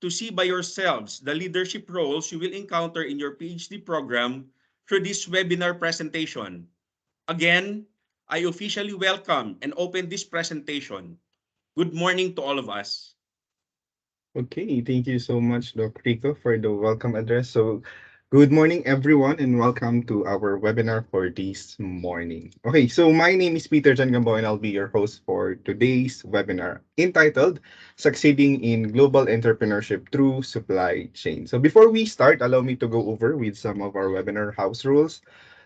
to see by yourselves the leadership roles you will encounter in your PhD program through this webinar presentation. Again, I officially welcome and open this presentation. Good morning to all of us. Okay, thank you so much, Doc Rico, for the welcome address. So, good morning, everyone, and welcome to our webinar for this morning. Okay, so my name is Peter Jan Gambo, and I'll be your host for today's webinar entitled Succeeding in Global Entrepreneurship Through Supply Chain. So, before we start, allow me to go over with some of our webinar house rules.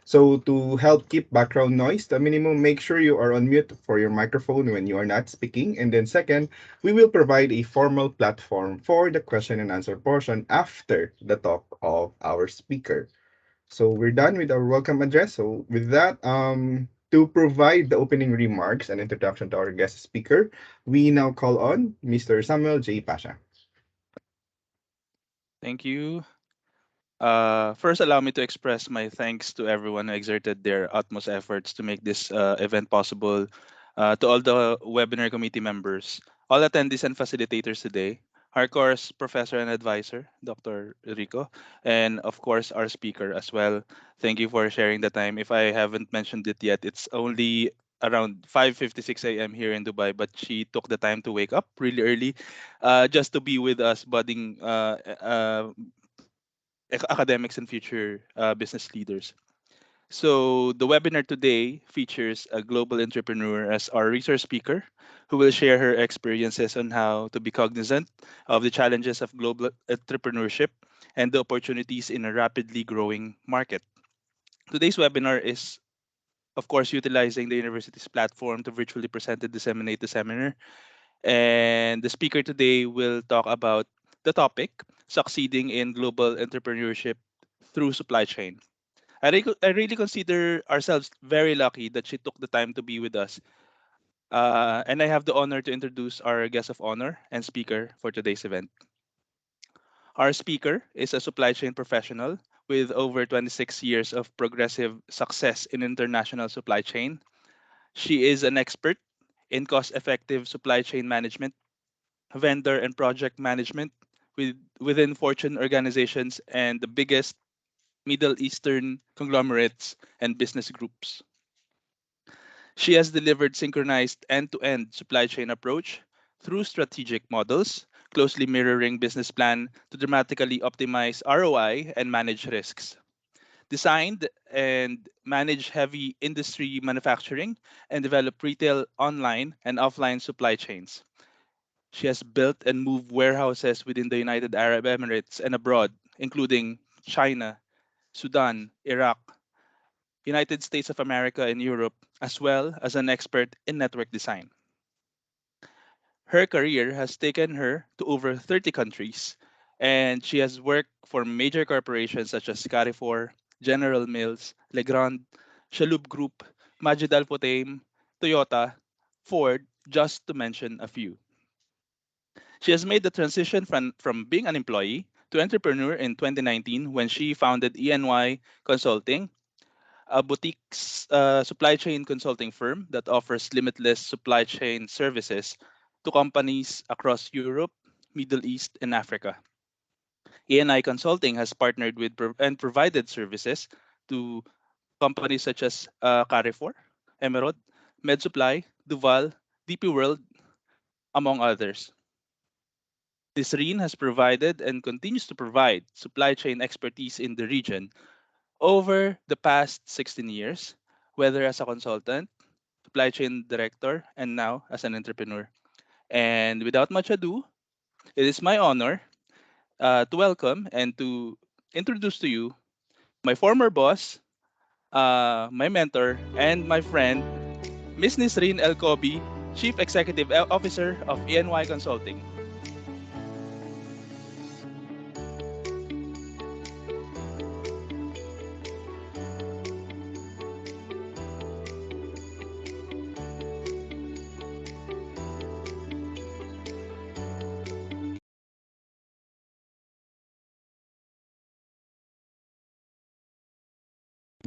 So to help keep background noise to a minimum, make sure you are on mute for your microphone when you are not speaking. And then second, we will provide a formal platform for the question and answer portion after the talk of our speaker. So we're done with our welcome address. So with that, to provide the opening remarks and introduction to our guest speaker, we now call on Mr. Samuel J. Pasha. Thank you. First, allow me to express my thanks to everyone who exerted their utmost efforts to make this event possible, to all the webinar committee members, all attendees and facilitators today, our course professor and advisor, Dr. Rico, and of course, our speaker as well. Thank you for sharing the time. If I haven't mentioned it yet, it's only around 5:56 a.m. here in Dubai, but she took the time to wake up really early just to be with us, budding academics and future business leaders. So, the webinar today features a global entrepreneur as our resource speaker who will share her experiences on how to be cognizant of the challenges of global entrepreneurship and the opportunities in a rapidly growing market. Today's webinar is, of course, utilizing the university's platform to virtually present and disseminate the seminar. And the speaker today will talk about the topic succeeding in global entrepreneurship through supply chain. I really consider ourselves very lucky that she took the time to be with us. And I have the honor to introduce our guest of honor and speaker for today's event. Our speaker is a supply chain professional with over 26 years of progressive success in international supply chain. She is an expert in cost effective supply chain management, vendor and project management within Fortune organizations and the biggest Middle Eastern conglomerates and business groups. She has delivered synchronized end-to-end supply chain approach through strategic models, closely mirroring business plan to dramatically optimize ROI and manage risks. Designed and manage heavy industry manufacturing and develop retail online and offline supply chains. She has built and moved warehouses within the United Arab Emirates and abroad, including China, Sudan, Iraq, United States of America, and Europe, as well as an expert in network design. Her career has taken her to over 30 countries, and she has worked for major corporations such as Carrefour, General Mills, Legrand, Chalhoub Group, Majid Al Futtaim, Toyota, Ford, just to mention a few. She has made the transition from being an employee to entrepreneur in 2019 when she founded ENY Consulting, a boutique supply chain consulting firm that offers limitless supply chain services to companies across Europe, Middle East, and Africa. ENI Consulting has partnered with and provided services to companies such as Carrefour, Emerald, MedSupply, Duval, DP World, among others. Nissrine has provided and continues to provide supply chain expertise in the region over the past 16 years, whether as a consultant, supply chain director, and now as an entrepreneur. And without much ado, it is my honor to welcome and to introduce to you my former boss, my mentor, and my friend, Miss Nisreen Elqobai, Chief Executive Officer of ENY Consulting.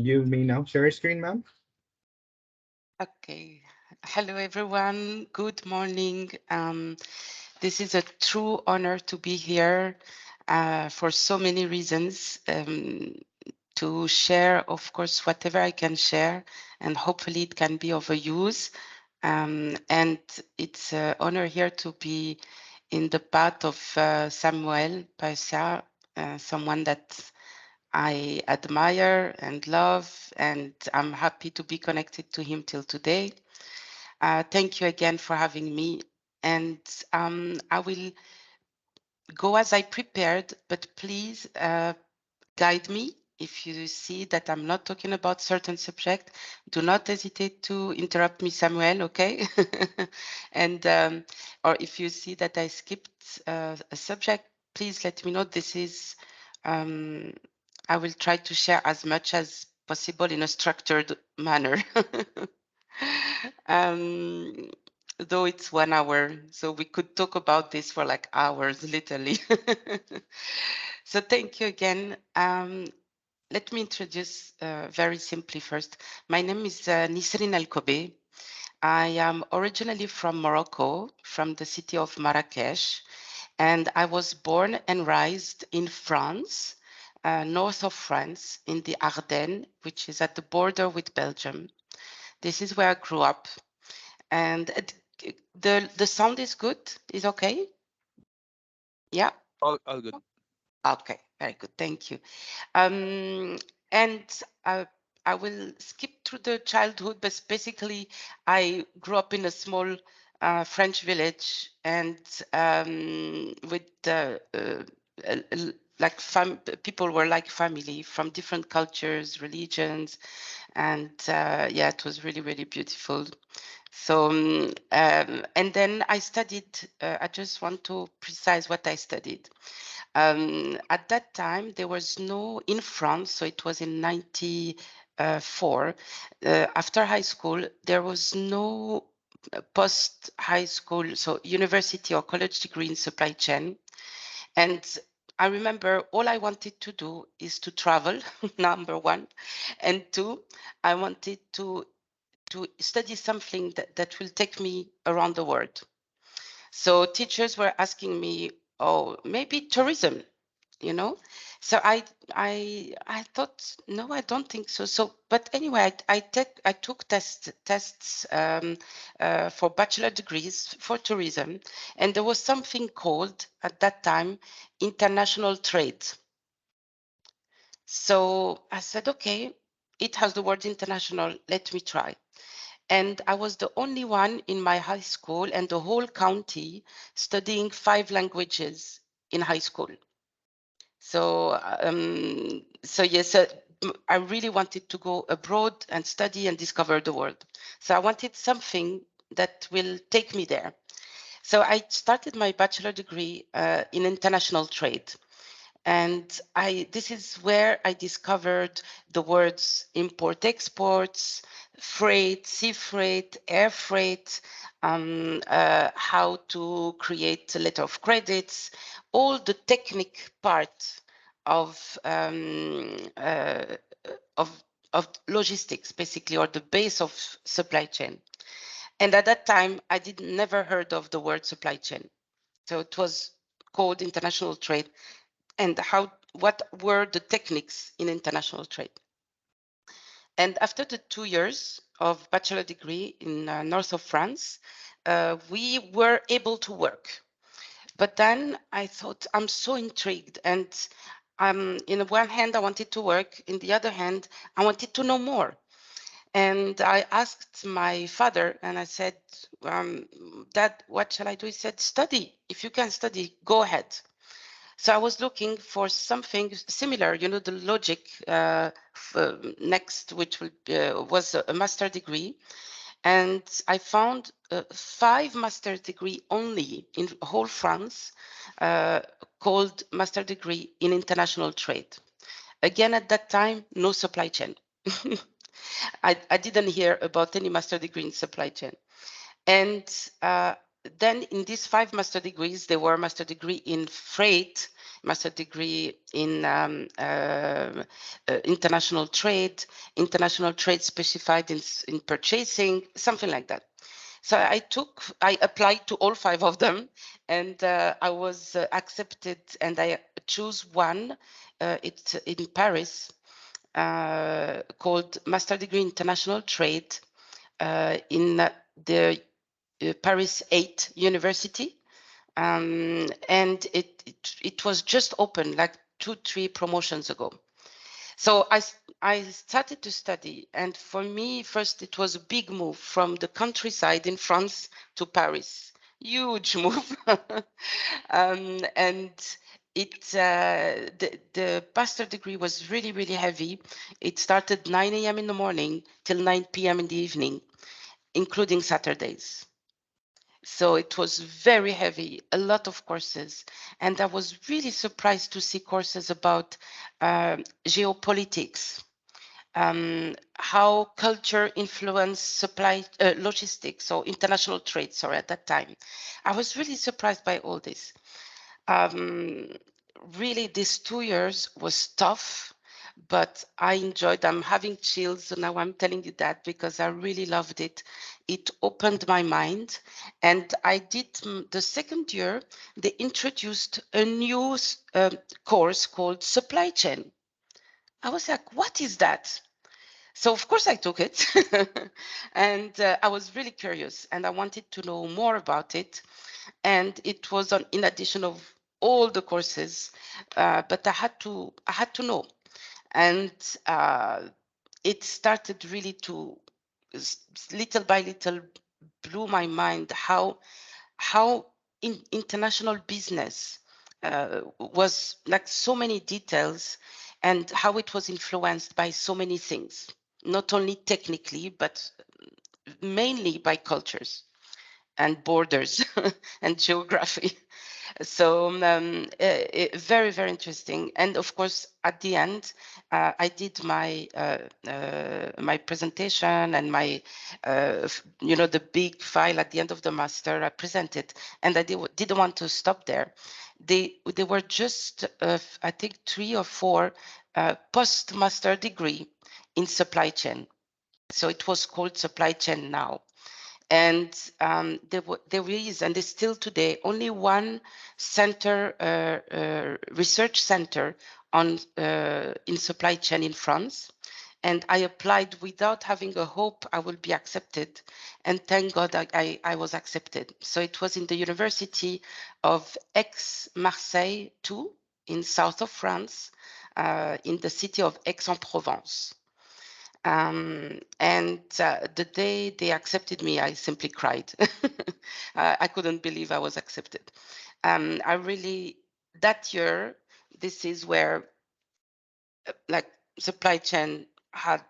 You may now share your screen, ma'am. Okay. Hello, everyone. Good morning. This is a true honor to be here for so many reasons. To share, of course, whatever I can share, and hopefully it can be of a use. And it's an honor here to be in the path of Samuel Paisa, someone that I admire and love, and I'm happy to be connected to him till today. Thank you again for having me. And I will go as I prepared, but please guide me. If you see that I'm not talking about certain subject, do not hesitate to interrupt me, Samuel, okay? And or if you see that I skipped a subject, please let me know. This is, I will try to share as much as possible in a structured manner. um, though it's 1 hour, so we could talk about this for like hours, literally. So thank you again. Let me introduce very simply first. My name is Nissrine Elqobai. I am originally from Morocco, from the city of Marrakesh, and I was born and raised in France, north of France, in the Ardennes, which is at the border with Belgium. This is where I grew up. And the sound is good? Is okay? Yeah? All good. Okay, very good. Thank you. And I will skip through the childhood, but basically, I grew up in a small French village, and with like people were like family from different cultures, religions, and yeah, it was really, really beautiful. So, and then I studied. I just want to precise what I studied. At that time, there was no, in France, so it was in 94, after high school, there was no post high school, so university or college degree in supply chain. And I remember all I wanted to do is to travel, number one, and two, I wanted to study something that will take me around the world. So teachers were asking me, oh, maybe tourism, you know. So I thought, no, I don't think so. So but anyway, I took tests for bachelor degrees for tourism, and there was something called at that time international trade. So I said, okay, it has the word international, let me try. And I was the only one in my high school and the whole county studying 5 languages in high school. So, so yes, I really wanted to go abroad and study and discover the world. So I wanted something that will take me there. So I started my bachelor degree in international trade. And this is where I discovered the words import exports, freight, sea freight, air freight, how to create a letter of credits, all the technique part of of logistics, basically, or the base of supply chain. And at that time, I did never heard of the word supply chain. So it was called international trade, and what were the techniques in international trade. And after the 2 years of bachelor degree in north of France, we were able to work. But then I thought, I'm so intrigued, and in the one hand I wanted to work, in the other hand I wanted to know more. And I asked my father, and I said, Dad, what shall I do? He said, study. If you can study, go ahead. So I was looking for something similar, you know, the logic next, which was a master degree. And I found 5 master degree only in whole France called master degree in international trade. Again, at that time, no supply chain. I didn't hear about any master degree in supply chain. And then in these 5 master degrees, there were master degree in freight, master degree in international trade specified in purchasing, something like that. So I applied to all 5 of them, and I was accepted, and I choose one. It's in Paris, called Master Degree International Trade in the Paris 8 University. And it was just open like 2-3 promotions ago. So I started to study, and for me, first it was a big move from the countryside in France to Paris. Huge move. And the master degree was really, really heavy. It started 9 a.m. in the morning till 9 p.m. in the evening, including Saturdays. So it was very heavy, a lot of courses. And I was really surprised to see courses about geopolitics, how culture influence supply logistics or international trade, sorry, at that time. I was really surprised by all this. Really, these 2 years was tough, but I enjoyed. I'm having chills now. I'm telling you that because I really loved it. It opened my mind, and I did the second year. They introduced a new course called supply chain. I was like, what is that? So of course I took it, and I was really curious, and I wanted to know more about it. And it was in addition of all the courses, but I had to know. And it started really to little by little blew my mind how international business was like so many details, and how it was influenced by so many things, not only technically but mainly by cultures and borders and geography. So very, very interesting. And of course, at the end, I did my my presentation and my, the big file at the end of the master. I presented, and I didn't want to stop there. They were just, I think, 3 or 4 post-master degree in supply chain. So it was called supply chain now. And there is, and is still today, only one center, research center on in supply chain in France. And I applied without having a hope I will be accepted. And thank God I was accepted. So it was in the University of Aix-Marseille 2 in south of France, in the city of Aix-en-Provence. And the day they accepted me, I simply cried. I couldn't believe I was accepted. I really, that year, this is where like supply chain had,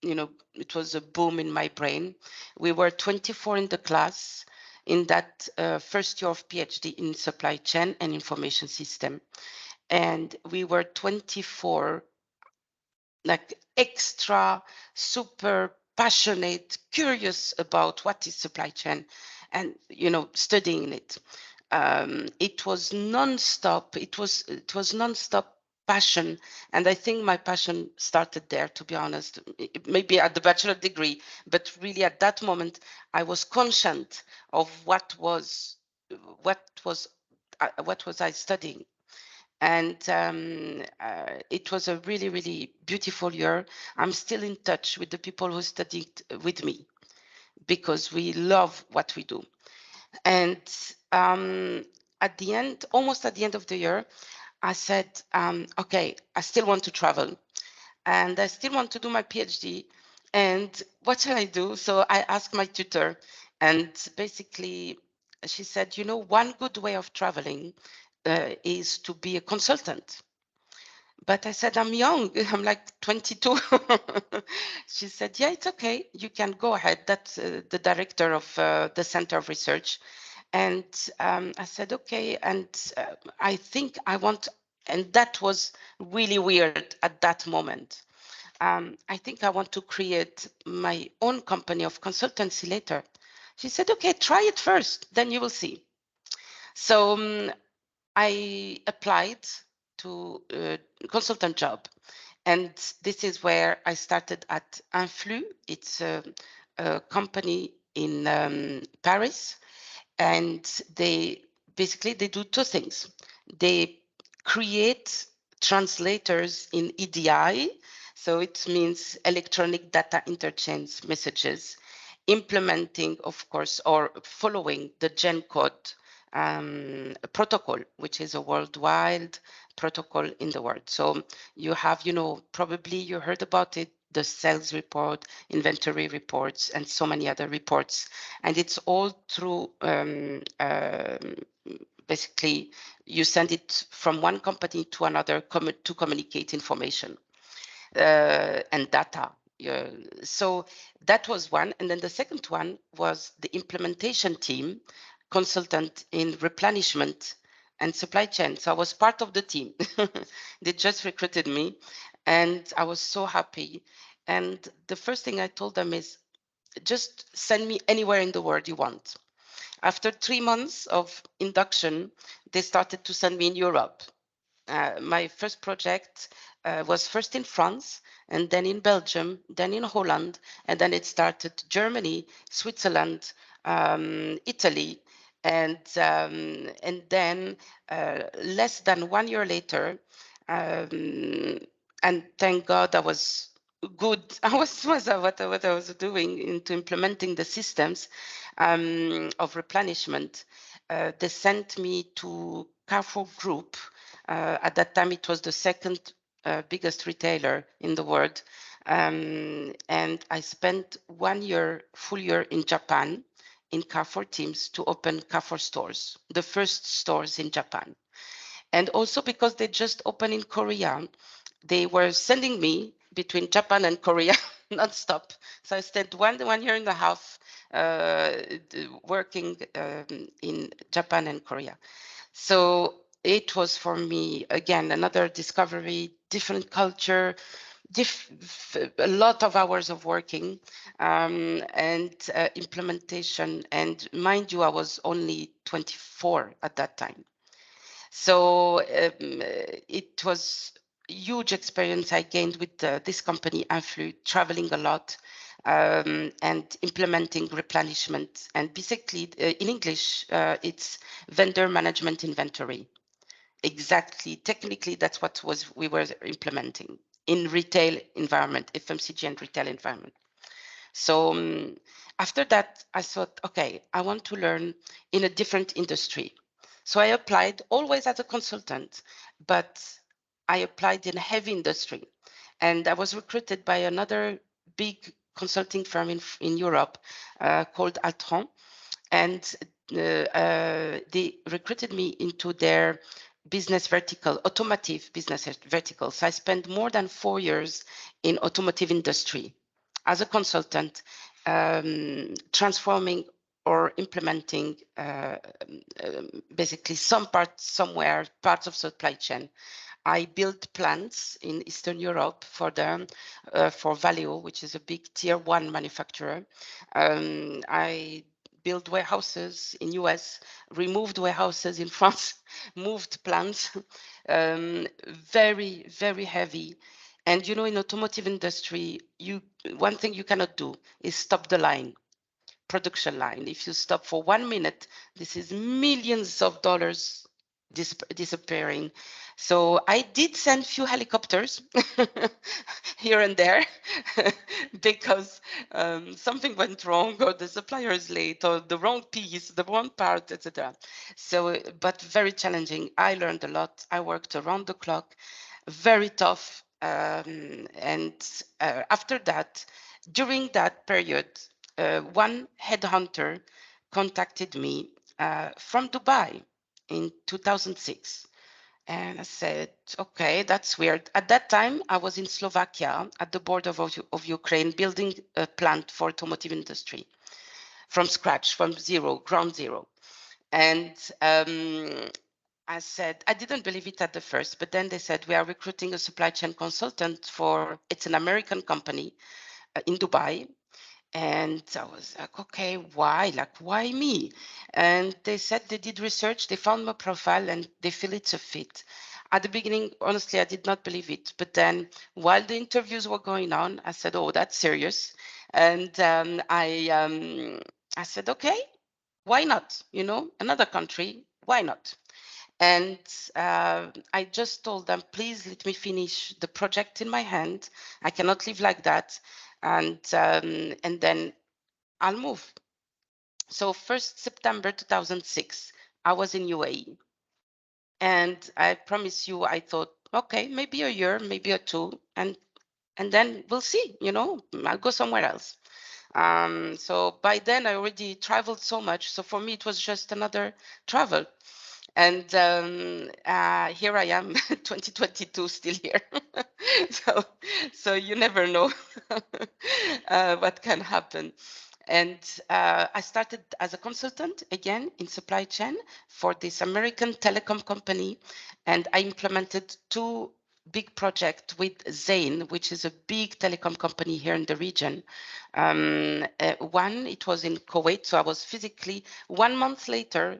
it was a boom in my brain. We were 24 in the class in that first year of PhD in supply chain and information system. And we were 24 like extra super passionate, curious about what is supply chain, and studying it. It was non-stop. It was non-stop passion, and I think my passion started there. To be honest, maybe at the bachelor degree, but really at that moment, I was conscient of what was I studying. And it was a really, really beautiful year. I'm still in touch with the people who studied with me because we love what we do. And at the end, almost at the end of the year, I said, okay, I still want to travel and I still want to do my PhD. And what shall I do? So I asked my tutor, and basically she said, one good way of traveling is to be a consultant. But I said, I'm young, I'm like 22. She said, yeah, it's okay. You can go ahead. That's the director of the Center of Research. And I said, okay. And I think I want, and that was really weird at that moment. I think I want to create my own company of consultancy later. She said, okay, try it first, then you will see. So I applied to a consultant job. And this is where I started at Influx. It's a company in Paris, and they do two things. They create translators in EDI, so it means electronic data interchange messages, implementing, of course, or following the Gen code protocol, which is a worldwide protocol in the world. So you have, probably you heard about it, the sales report, inventory reports, and so many other reports. And it's all through, basically, you send it from one company to another to communicate information and data. So that was one. And then the second one was the implementation team, consultant in replenishment and supply chain. So I was part of the team. They just recruited me and I was so happy. And the first thing I told them is, just send me anywhere in the world you want. After 3 months of induction, they started to send me in Europe. My first project was first in France, and then in Belgium, then in Holland, and then it started Germany, Switzerland, Italy, and then less than 1 year later, and thank God I was good. I was what I was doing into implementing the systems of replenishment. They sent me to Carrefour Group. At that time, it was the second biggest retailer in the world. And I spent 1 year, full year in Japan in Carrefour teams to open Carrefour stores, the first stores in Japan. And also because they just opened in Korea, they were sending me between Japan and Korea non-stop. So I spent one year and a half working in Japan and Korea. So it was for me, again, another discovery, different culture, a lot of hours of working and implementation. And mind you, I was only 24 at that time. So it was a huge experience I gained with this company, Influ, traveling a lot and implementing replenishment. And basically, in English, it's vendor management inventory. Exactly, technically, that's what we were implementing in retail environment, FMCG and retail environment. So after that, I thought, okay, I want to learn in a different industry. So I applied always as a consultant, but I applied in heavy industry. And I was recruited by another big consulting firm in Europe called Altran. And they recruited me into their business vertical, automotive business vertical. So I spent more than 4 years in automotive industry as a consultant, transforming or implementing basically parts of supply chain. I built plants in Eastern Europe for them, for Valeo, which is a big tier 1 manufacturer. I built warehouses in US, removed warehouses in France, moved plants, very, very heavy. And in automotive industry, one thing you cannot do is stop the line, production line. If you stop for 1 minute, this is millions of dollars disappearing. So I did send few helicopters here and there because something went wrong, or the supplier is late, or the wrong piece, the wrong part, etc. So, but very challenging. I learned a lot. I worked around the clock, very tough. And after that, during that period, one headhunter contacted me from Dubai in 2006. And I said, okay, that's weird. At that time, I was in Slovakia at the border of Ukraine, building a plant for automotive industry from scratch, from zero, ground zero. And I said, I didn't believe it at the first, but then they said, we are recruiting a supply chain consultant it's an American company in Dubai. And I was like, okay, why? Like, why me? And they said they did research, they found my profile, and they feel it's a fit. At the beginning, honestly, I did not believe it. But then while the interviews were going on, I said, oh, that's serious. And I said, okay, why not? You know, another country, why not? And I just told them, please let me finish the project in my hand. I cannot live like that. And then I'll move. So 1st September 2006, I was in UAE. And I promise you, I thought, okay, maybe a year, maybe a two, and then we'll see, you know, I'll go somewhere else. So by then I already traveled so much. So for me, it was just another travel. And here I am, 2022, still here. so you never know what can happen. And I started as a consultant again in supply chain for this American telecom company. And I implemented two big projects with Zain, which is a big telecom company here in the region. One, it was in Kuwait. So I was physically 1 month later,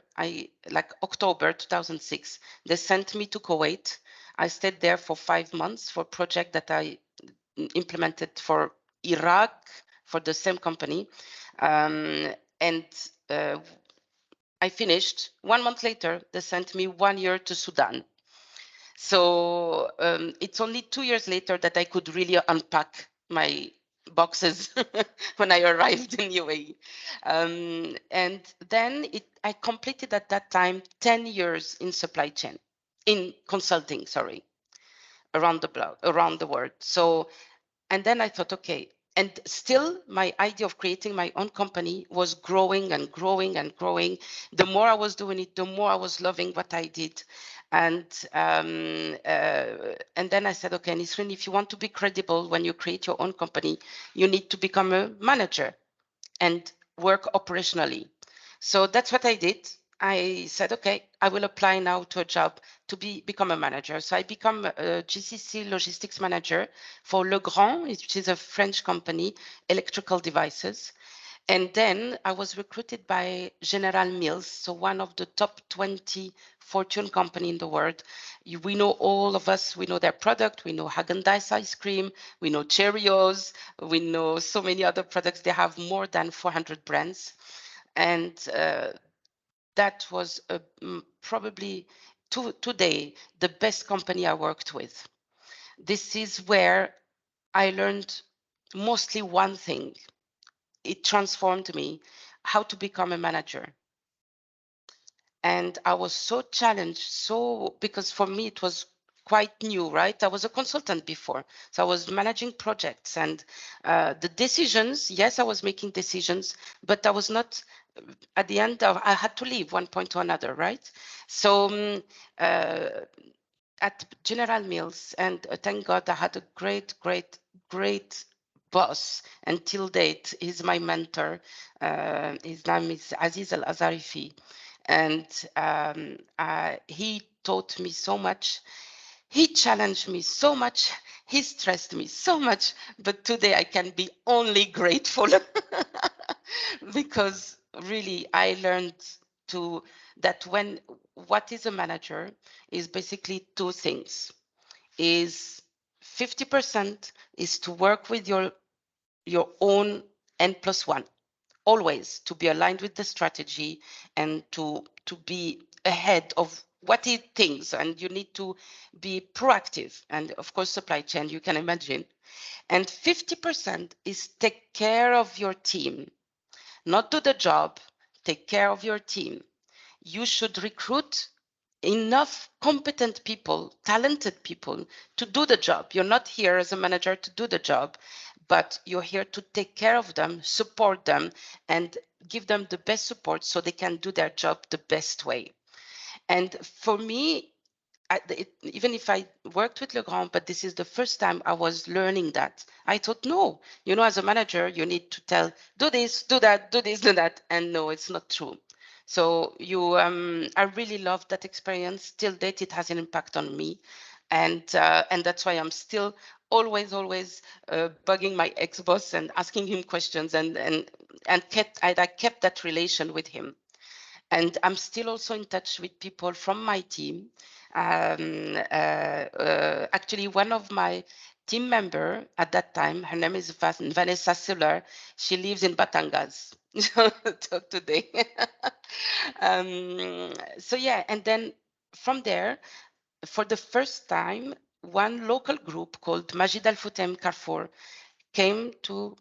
like October 2006, they sent me to Kuwait. I stayed there for 5 months for a project that I implemented for Iraq for the same company. And I finished 1 month later, they sent me 1 year to Sudan. So it's only 2 years later that I could really unpack my boxes when I arrived in UAE. And then I completed at that time 10 years in supply chain, in consulting, sorry, around the world. So, and then I thought, okay, and still my idea of creating my own company was growing and growing and growing. The more I was doing it, the more I was loving what I did. And then I said, okay, Nissrine, if you want to be credible when you create your own company, you need to become a manager and work operationally. So that's what I did. I said, okay, I will apply now to a job to become a manager. So I become a GCC logistics manager for Legrand, which is a French company, electrical devices. And then I was recruited by General Mills, so one of the top 20 Fortune company in the world. We know all of us, we know their product, we know Haagen-Dazs ice cream, we know Cheerios, we know so many other products. They have more than 400 brands. And that was probably today the best company I worked with. This is where I learned mostly one thing. It transformed me, how to become a manager. And I was so challenged, because for me it was quite new, right? I was a consultant before, so I was managing projects and the decisions. Yes, I was making decisions, but I was not. At the end, I had to leave one point or another, right? So at General Mills, and thank God I had a great boss until date. He's my mentor. His name is Aziz Al Azarifi, and he taught me so much. He challenged me so much. He stressed me so much. But today I can be only grateful because really I learned to that when what is a manager is basically two things. Is 50% is to work with your own N+1, always to be aligned with the strategy and to be ahead of what it thinks, and you need to be proactive, and of course supply chain, you can imagine. And 50% is take care of your team, not do the job, take care of your team. You should recruit enough competent people, talented people to do the job. You're not here as a manager to do the job, but you're here to take care of them, support them, and give them the best support so they can do their job the best way. And for me, even if I worked with Legrand, but this is the first time I was learning that. I thought, no, as a manager, you need to tell, do this, do that, do this, do that. And no, it's not true. So I really loved that experience. Till date, it has an impact on me. And that's why I'm still always bugging my ex-boss and asking him questions, and I kept that relation with him. And I'm still also in touch with people from my team. Actually, one of my team member at that time, her name is Vanessa Siller. She lives in Batangas. today. So yeah, and then from there, for the first time, one local group called Majid Al Futem Carrefour came to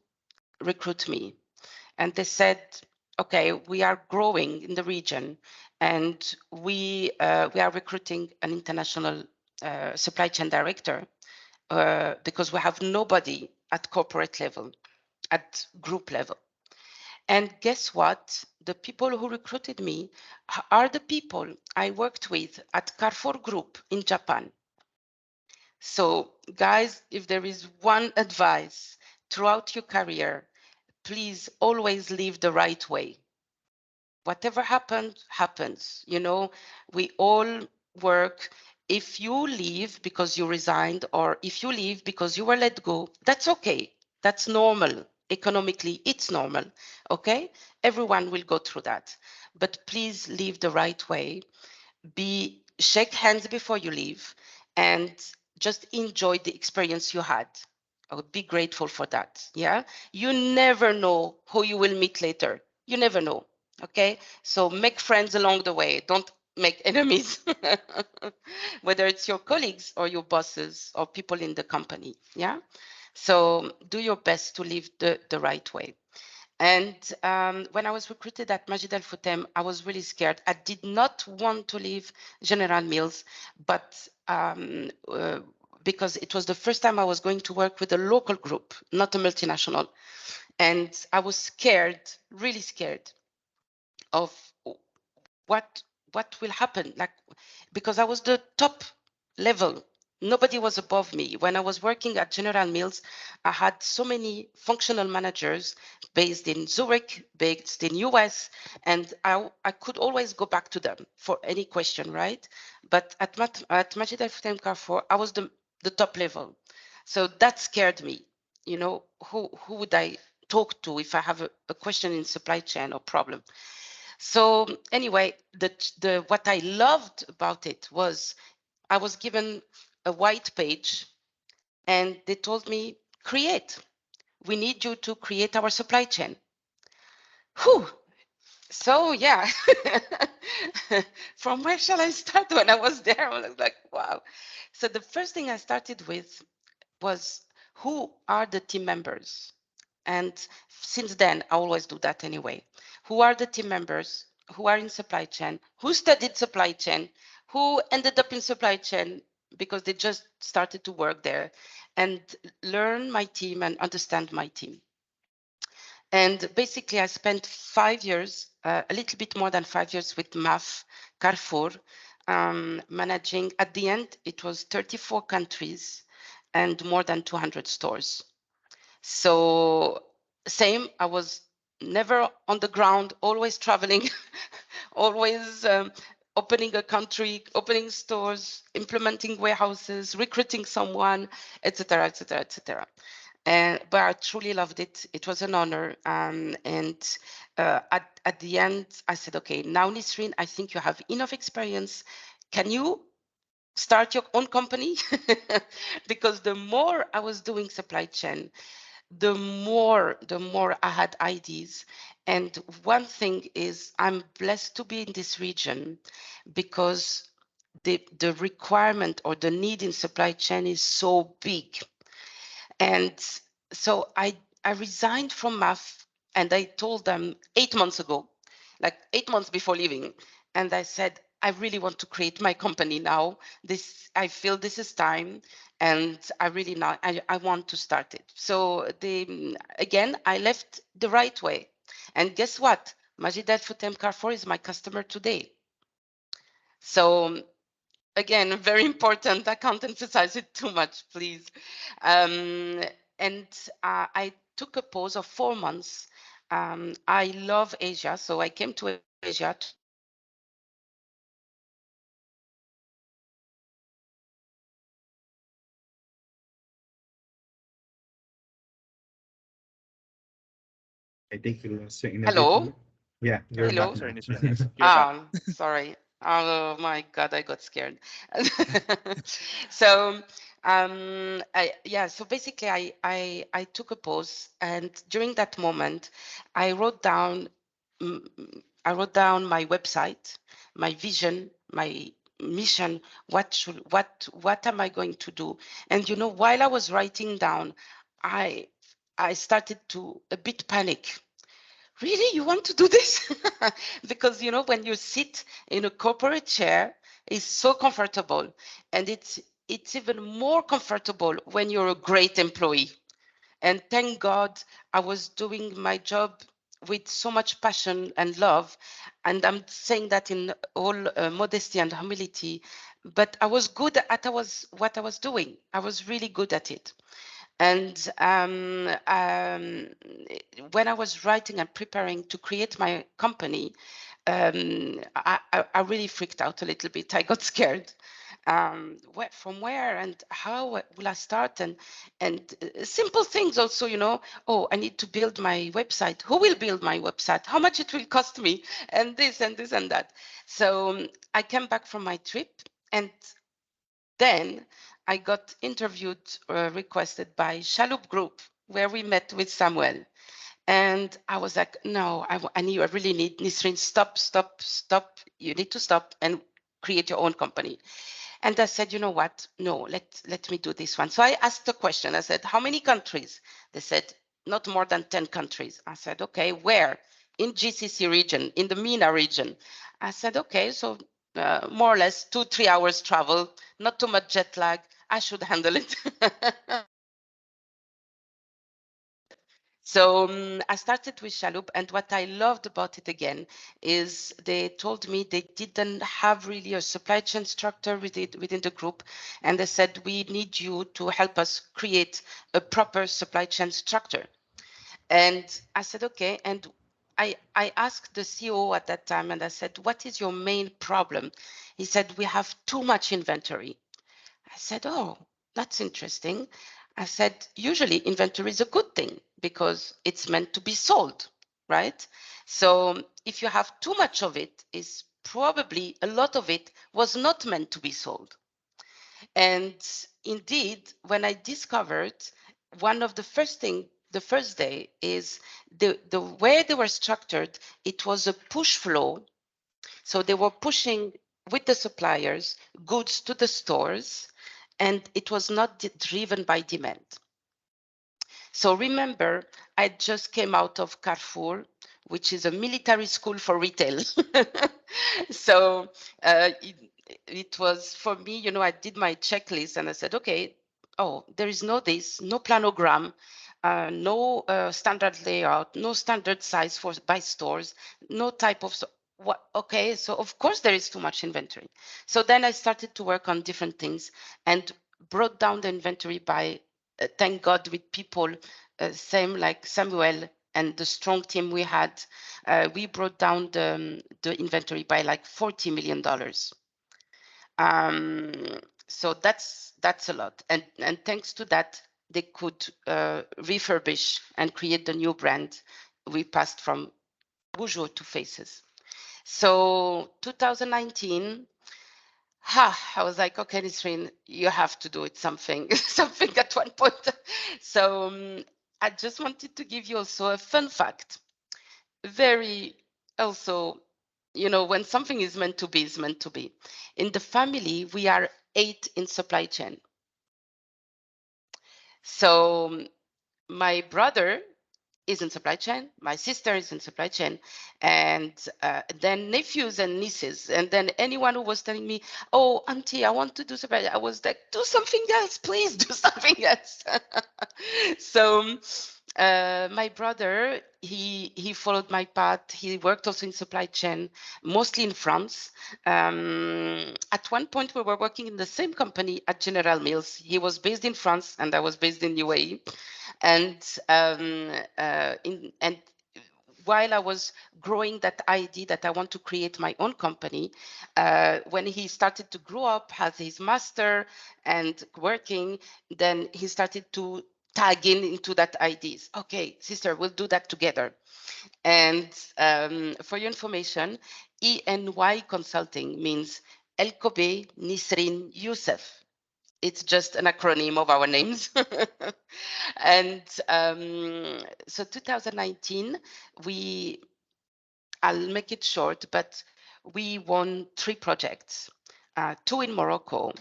recruit me. And they said, okay, we are growing in the region and we are recruiting an international supply chain director because we have nobody at corporate level, at group level. And guess what? The people who recruited me are the people I worked with at Carrefour Group in Japan. So, guys, if there is one advice throughout your career, please always live the right way. Whatever happens, happens. You know, we all work. If you leave because you resigned, or if you leave because you were let go, that's okay. That's normal. Economically, it's normal. Okay? Everyone will go through that. But please live the right way. Shake hands before you leave and just enjoy the experience you had. I would be grateful for that. Yeah. You never know who you will meet later. You never know. Okay. So make friends along the way. Don't make enemies, whether it's your colleagues or your bosses or people in the company. Yeah. So do your best to live the right way. And when I was recruited at Majid Al Futem, I was really scared. I did not want to leave General Mills, but because it was the first time I was going to work with a local group, not a multinational. And I was scared, really scared of what will happen, like, because I was the top level. Nobody was above me. When I was working at General Mills, I had so many functional managers based in Zurich, based in US, and I could always go back to them for any question, right? But at Majid Al Futtaim Carrefour, I was the top level. So that scared me. You know, who would I talk to if I have a question in supply chain or problem? So anyway, what I loved about it was I was given a white page and they told me, create. We need you to create our supply chain. Whew. So yeah, from where shall I start? When I was there, I was like, wow. So the first thing I started with was, who are the team members? And since then, I always do that anyway. Who are the team members? Who are in supply chain? Who studied supply chain? Who ended up in supply chain because they just started to work there? And learn my team and understand my team. And basically, I spent 5 years, a little bit more than 5 years with MAF Carrefour, managing. At the end, it was 34 countries and more than 200 stores. So same, I was never on the ground, always traveling, always opening a country, opening stores, implementing warehouses, recruiting someone, etc., etc., etc. But I truly loved it. It was an honor. And at the end, I said, okay, now Nissrine, I think you have enough experience. Can you start your own company? Because the more I was doing supply chain, the more I had ideas. And one thing is, I'm blessed to be in this region because the requirement or the need in supply chain is so big. And so I resigned from MAF and I told them 8 months ago, like 8 months before leaving. And I said, I really want to create my company now. I feel this is time, and I want to start it. So again, I left the right way. And guess what? Majid Al Futem Carrefour is my customer today. So again, very important. I can't emphasize it too much, please. And I took a pause of 4 months. I love Asia, so I came to Asia to learn I think you lost you in a bit. Hello? Yeah, you're Sorry, back Hello? sorry, now. Nissrine. Yes, you're back. Sorry. Oh my God, I got scared. So So basically I took a pause, and during that moment I wrote down mm, my website, my vision, my mission. What am I going to do? And while I was writing down, I started to a bit panic. Really, you want to do this? Because when you sit in a corporate chair, it's so comfortable, and it's even more comfortable when you're a great employee. And thank God I was doing my job with so much passion and love. And I'm saying that in all modesty and humility, but I was good at what I was doing. I was really good at it. And when I was writing and preparing to create my company, I really freaked out a little bit. I got scared. From where and how will I start? And simple things also, oh, I need to build my website. Who will build my website? How much it will cost me? And this and this and that. So I came back from my trip, and then I got interviewed, requested by Shalhoub Group, where we met with Samuel. And I was like, no, I really need Nissrine, stop. You need to stop and create your own company. And I said, you know what? No, let me do this one. So I asked a question. I said, how many countries? They said, not more than 10 countries. I said, okay, where? In GCC region, in the MENA region. I said, okay, so more or less 2-3 hours travel, not too much jet lag. I should handle it. So I started with Shalhoub, and what I loved about it again is they told me they didn't have really a supply chain structure within the group, and they said, we need you to help us create a proper supply chain structure. And I said, okay. And I asked the CEO at that time, and I said, what is your main problem? He said, we have too much inventory. I said, oh, that's interesting. I said, usually inventory is a good thing because it's meant to be sold, right? So if you have too much of it, is probably a lot of it was not meant to be sold. And indeed, when I discovered one of the first day is the way they were structured, it was a push flow. So they were pushing with the suppliers goods to the stores, and it was not driven by demand. So remember, I just came out of Carrefour, which is a military school for retail. So it was for me, I did my checklist and I said, okay, oh, there is no this, no planogram, no standard layout, no standard size by stores, no type of what. Okay, so of course there is too much inventory. So then I started to work on different things and brought down the inventory by thank God with people same like Samuel and the strong team we had, we brought down the inventory by like $40 million. So that's a lot, and thanks to that they could refurbish and create the new brand. We passed from Peugeot to Faces. So 2019, I was like, okay, Nissrine, you have to do it something at one point. So I just wanted to give you also a fun fact. Very also, when something is meant to be, is meant to be. In the family, we are 8 in supply chain. So my brother is in supply chain, my sister is in supply chain, and then nephews and nieces, and then anyone who was telling me, oh, auntie, I want to do supply chain, I was like, do something else, please do something else. So my brother, he followed my path. He worked also in supply chain, mostly in France. At one point, we were working in the same company at General Mills. He was based in France, and I was based in UAE. And while I was growing that idea that I want to create my own company, when he started to grow up, has his master and working, then he started to tag into that ideas. Okay, sister, we'll do that together. And for your information, ENY Consulting means Elqobai, Nissrine, Youssef. It's just an acronym of our names. And so 2019, I'll make it short, but we won 3 projects, 2 in Morocco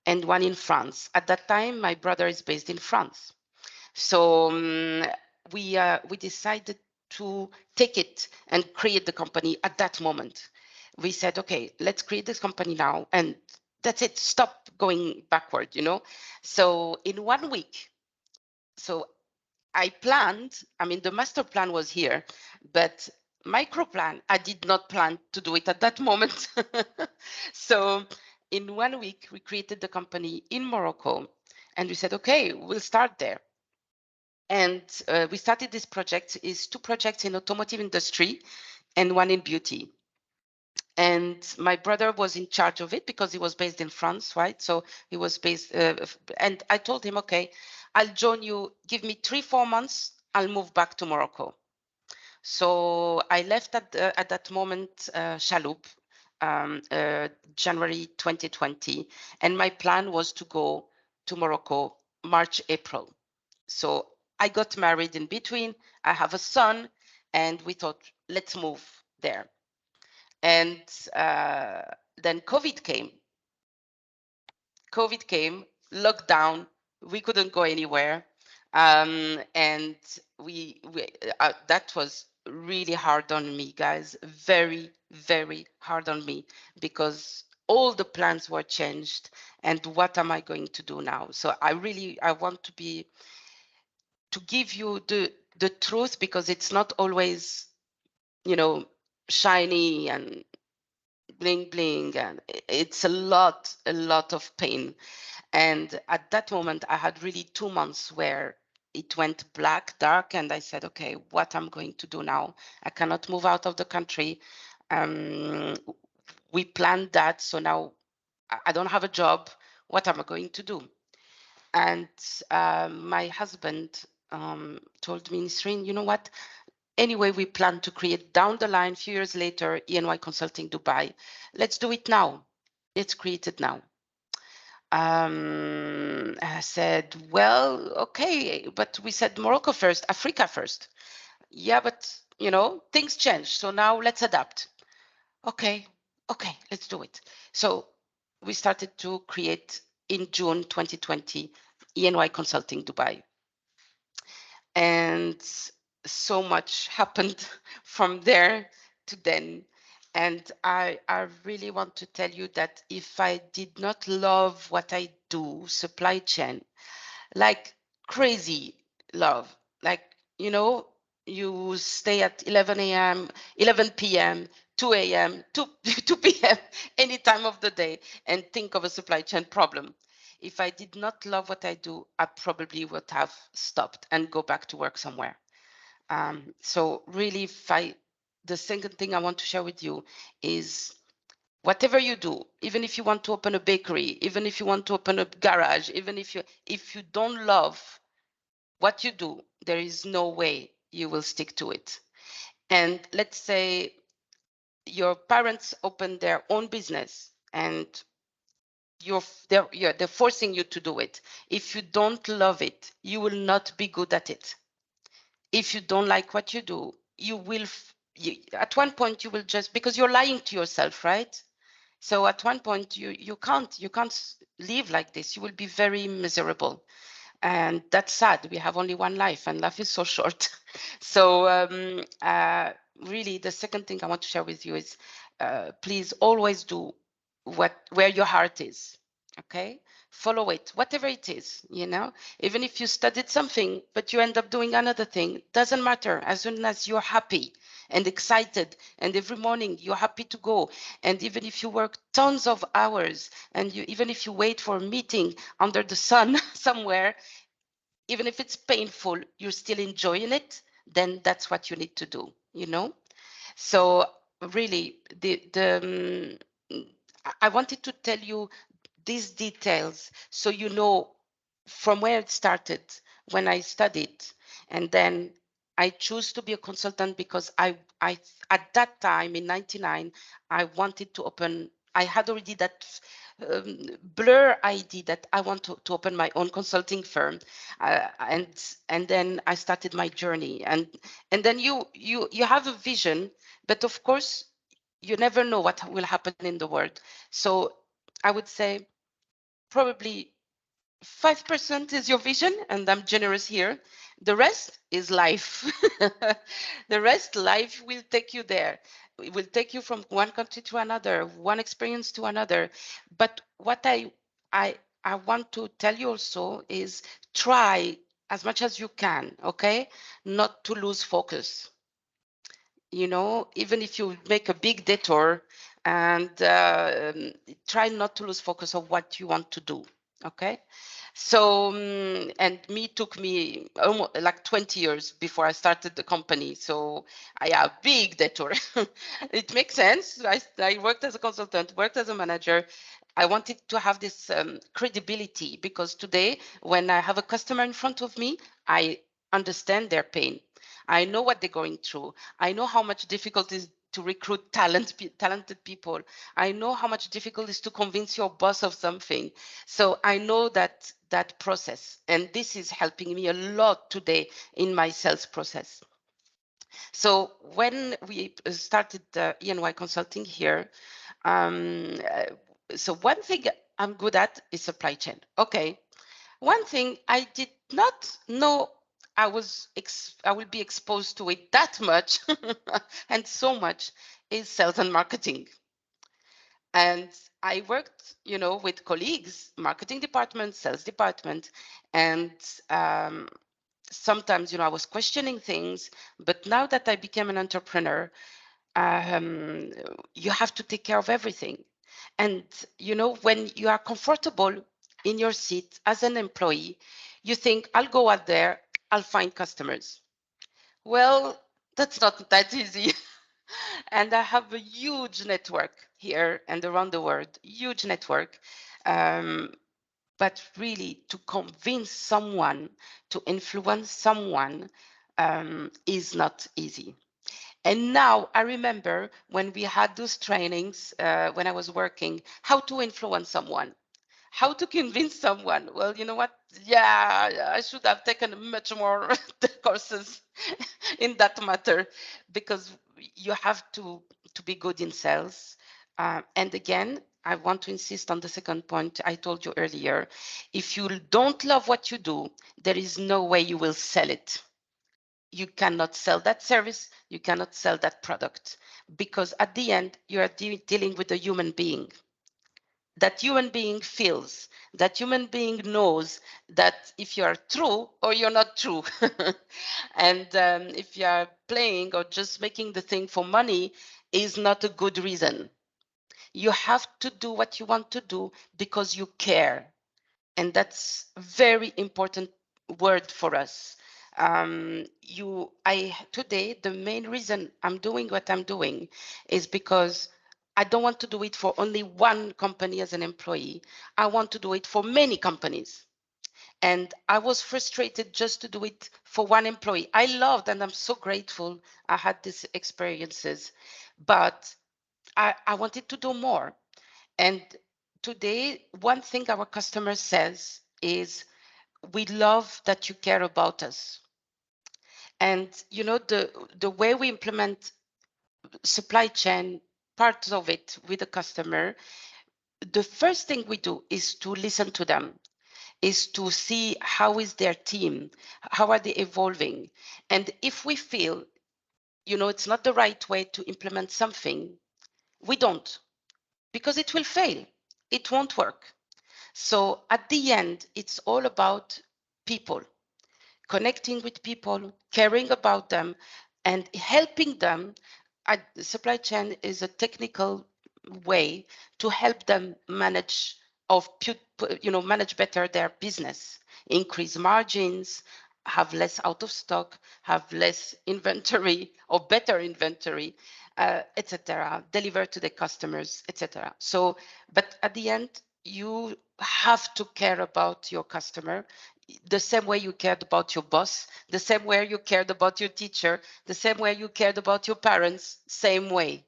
and 1 in France. At that time, my brother is based in France. So we decided to take it and create the company at that moment. We said, okay, let's create this company now, and that's it. Stop going backward, you know. So in 1 week, so I planned. I mean, the master plan was here, but micro plan, I did not plan to do it at that moment. So in 1 week, we created the company in Morocco, and we said, okay, we'll start there. And we started this project. Is 2 projects in automotive industry and 1 in beauty. And my brother was in charge of it because he was based in France, right? So he was based, and I told him, okay, I'll join you. Give me 3-4 months. I'll move back to Morocco. So I left at that moment Chaloup, January 2020, and my plan was to go to Morocco March, April. So I got married in between. I have a son, and we thought, let's move there. And then COVID came. Lockdown. We couldn't go anywhere, and we that was really hard on me, guys. Very, very hard on me, because all the plans were changed. And what am I going to do now? So I want to give you the truth, because it's not always, you know, shiny and bling bling, and it's a lot of pain. And at that moment, I had really 2 months where it went black, dark, and I said, okay, what I'm going to do now? I cannot move out of the country. We planned that, so now I don't have a job. What am I going to do? And my husband told me, Nissrine, you know what? Anyway, we plan to create down the line, few years later, ENY Consulting Dubai. Let's do it now. Let's create it now. I said, well, okay, but we said Morocco first, Africa first. Yeah, but you know, things change. So now let's adapt. Okay, let's do it. So we started to create in June 2020, ENY Consulting Dubai. And so much happened from there to then. And I really want to tell you that if I did not love what I do, supply chain, like crazy love, like, you know, you stay at 11 a.m., 11 p.m., 2 a.m., 2 p.m., any time of the day, and think of a supply chain problem. If I did not love what I do, I probably would have stopped and go back to work somewhere. So really, the second thing I want to share with you is, whatever you do, even if you want to open a bakery, even if you want to open a garage, even if you don't love what you do, there is no way you will stick to it. And let's say your parents open their own business, and they're forcing you to do it. If you don't love it, you will not be good at it. If you don't like what you do, you will at one point you will just, because you're lying to yourself, right? So at one point you can't live like this. You will be very miserable. And that's sad. We have only one life, and life is so short. So really, the second thing I want to share with you is, please always do where your heart is. Okay, follow it, whatever it is. You know, even if you studied something but you end up doing another thing, doesn't matter. As soon as you're happy and excited, and every morning you're happy to go, and even if you work tons of hours, and even if you wait for a meeting under the sun somewhere, even if it's painful, you're still enjoying it, then that's what you need to do, you know? So really, I wanted to tell you these details so you know from where it started when I studied. And then I chose to be a consultant because I at that time in 99, I wanted to open, I had already that blur idea that I want to open my own consulting firm, and then I started my journey. And then you have a vision, but of course you never know what will happen in the world. So I would say probably 5% is your vision, and I'm generous here. The rest is life. The rest, life will take you there. It will take you from one country to another, one experience to another. But what I want to tell you also is try as much as you can, okay? Not to lose focus. You know, even if you make a big detour, and try not to lose focus of what you want to do, okay? So and took me almost like 20 years before I started the company. So I have big detour. It makes sense. I worked as a consultant, worked as a manager. I wanted to have this credibility, because today when I have a customer in front of me, I understand their pain. I know what they're going through. I know how much difficult it is to recruit talented people. I know how much difficult it is to convince your boss of something. So I know that process, and this is helping me a lot today in my sales process. So when we started the ENY consulting here, so one thing I'm good at is supply chain. Okay. One thing I did not know I will be exposed to it that much and so much is sales and marketing. And I worked, with colleagues, marketing department, sales department, and sometimes, I was questioning things. But now that I became an entrepreneur, you have to take care of everything. And, when you are comfortable in your seat as an employee, you think, I'll go out there, I'll find customers. Well, that's not that easy. And I have a huge network here and around the world, huge network. But really, to convince someone, to influence someone, is not easy. And now I remember when we had those trainings, when I was working, how to influence someone, how to convince someone. Well, you know what? Yeah, I should have taken much more courses in that matter, because you have to be good in sales. And again, I want to insist on the second point I told you earlier. If you don't love what you do, there is no way you will sell it. You cannot sell that service, you cannot sell that product, because at the end, you are dealing with a human being. That human being feels, that human being knows that if you are true or you're not true. And if you are playing or just making the thing for money is not a good reason. You have to do what you want to do because you care. And that's very important word for us. Today, the main reason I'm doing what I'm doing is because I don't want to do it for only one company as an employee. I want to do it for many companies. And I was frustrated just to do it for one employee. I loved, and I'm so grateful I had these experiences, but I wanted to do more. And today, one thing our customer says is, we love that you care about us. And the way we implement supply chain, parts of it with the customer, the first thing we do is to listen to them, is to see how is their team, how are they evolving. And if we feel, it's not the right way to implement something, we don't, because it will fail. It won't work. So at the end, it's all about people, connecting with people, caring about them, and helping them. Supply chain is a technical way to help them manage manage better their business, increase margins, have less out of stock, have less inventory or better inventory, etc. Deliver to the customers, etc. So, but at the end, you have to care about your customer the same way you cared about your boss, the same way you cared about your teacher, the same way you cared about your parents, same way.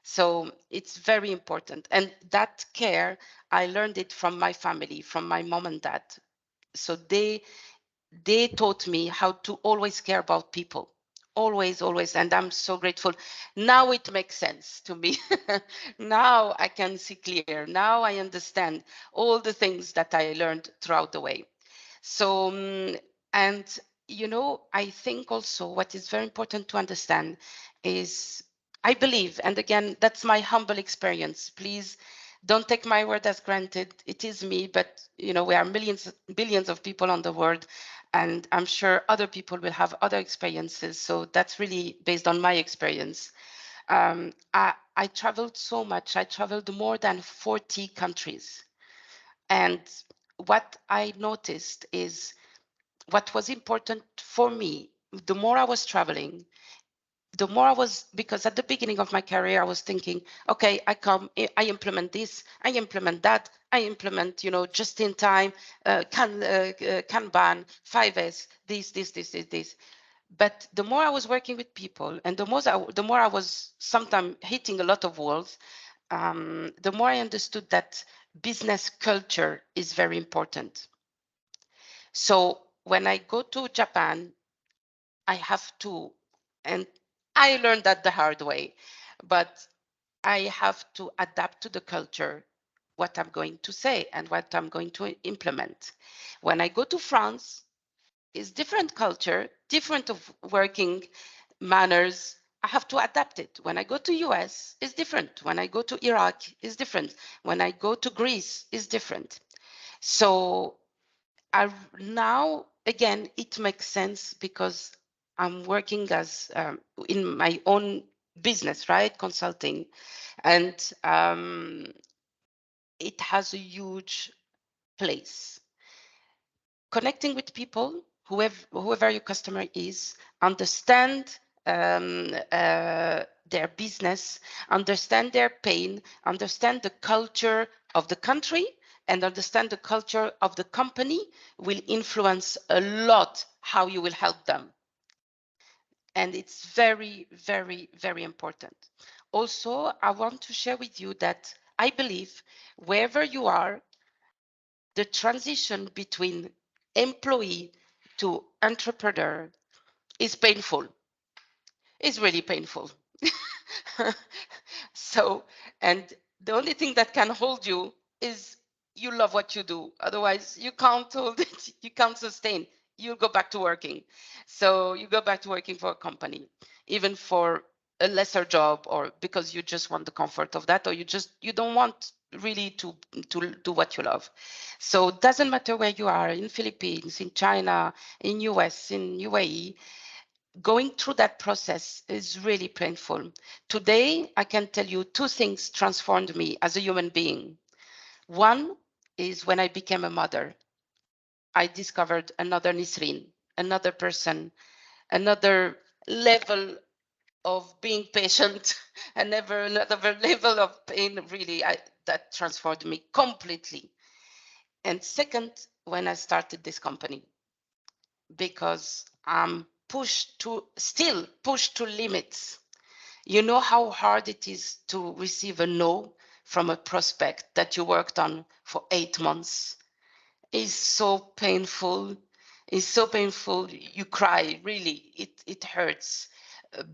So it's very important. And that care, I learned it from my family, from my mom and dad. So they taught me how to always care about people. Always. And I'm so grateful. Now it makes sense to me. Now I can see clear. Now I understand all the things that I learned throughout the way. So, and I think also what is very important to understand is I believe, and again, that's my humble experience. Please don't take my word as granted. It is me, but we are billions of people on the world, and I'm sure other people will have other experiences. So that's really based on my experience. I traveled so much. I traveled more than 40 countries. And what I noticed is what was important for me, the more I was traveling, the more I was, because at the beginning of my career, I was thinking, okay, I come, I implement this, I implement that, I implement, just in time, Kanban, 5S, this. But the more I was working with people, and the more I was sometimes hitting a lot of walls, the more I understood that business culture is very important. So when I go to Japan, I have to, and I learned that the hard way, but I have to adapt to the culture, what I'm going to say and what I'm going to implement. When I go to France, it's different culture, different of working manners. I have to adapt it. When I go to US, it's different. When I go to Iraq, it's different. When I go to Greece, it's different. So now again it makes sense because I'm working as in my own business, right, consulting, and it has a huge place. Connecting with people, whoever your customer is, understand their business, understand their pain, understand the culture of the country, and understand the culture of the company will influence a lot how you will help them. And it's very, very, very important. Also, I want to share with you that I believe wherever you are, the transition between employee to entrepreneur is painful. It's really painful. So, and the only thing that can hold you is you love what you do. Otherwise, you can't hold it. You can't sustain. You'll go back to working. So you go back to working for a company, even for a lesser job, or because you just want the comfort of that, or you don't want really to do what you love. So it doesn't matter where you are, in Philippines, in China, in US, in UAE, going through that process is really painful. Today, I can tell you two things transformed me as a human being. One is when I became a mother, I discovered another Nissrine, another person, another level of being patient, and another level of pain, really, that transformed me completely. And second, when I started this company, because I'm still pushed to limits. You know how hard it is to receive a no from a prospect that you worked on for 8 months. It's so painful. It's so painful. You cry, really. It hurts.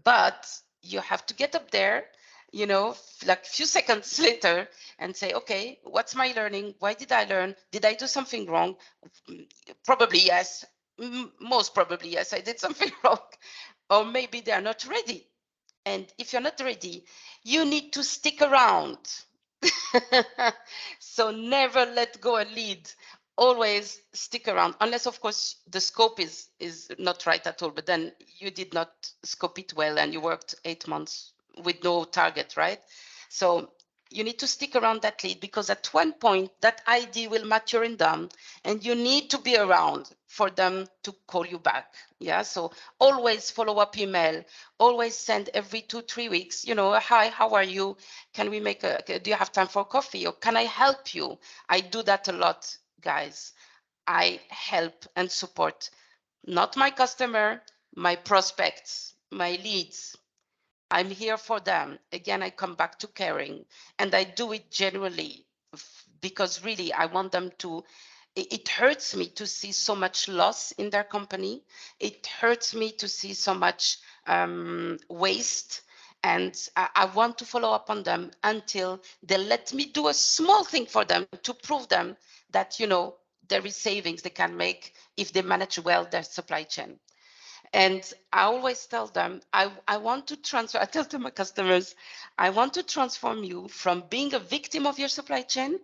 But you have to get up there, like a few seconds later and say, okay, what's my learning? Why did I learn? Did I do something wrong? Probably yes. Most probably yes, I did something wrong. Or maybe they are not ready. And if you're not ready, you need to stick around. So never let go a lead. Always stick around, unless of course the scope is not right at all. But then you did not scope it well, and you worked 8 months with no target, right? So you need to stick around that lead, because at one point that ID will mature in them, and you need to be around for them to call you back. Yeah. So always follow up email. Always send every 2-3 weeks. Hi, how are you? Can we do you have time for coffee, or can I help you? I do that a lot, guys. I help and support not my customer, my prospects, my leads. I'm here for them. Again, I come back to caring, and I do it genuinely because really I want them to. It hurts me to see so much loss in their company. It hurts me to see so much waste. And I want to follow up on them until they let me do a small thing for them to prove them that, there is savings they can make if they manage well their supply chain. And I always tell them, I want to transfer, I tell to my customers, I want to transform you from being a victim of your supply chain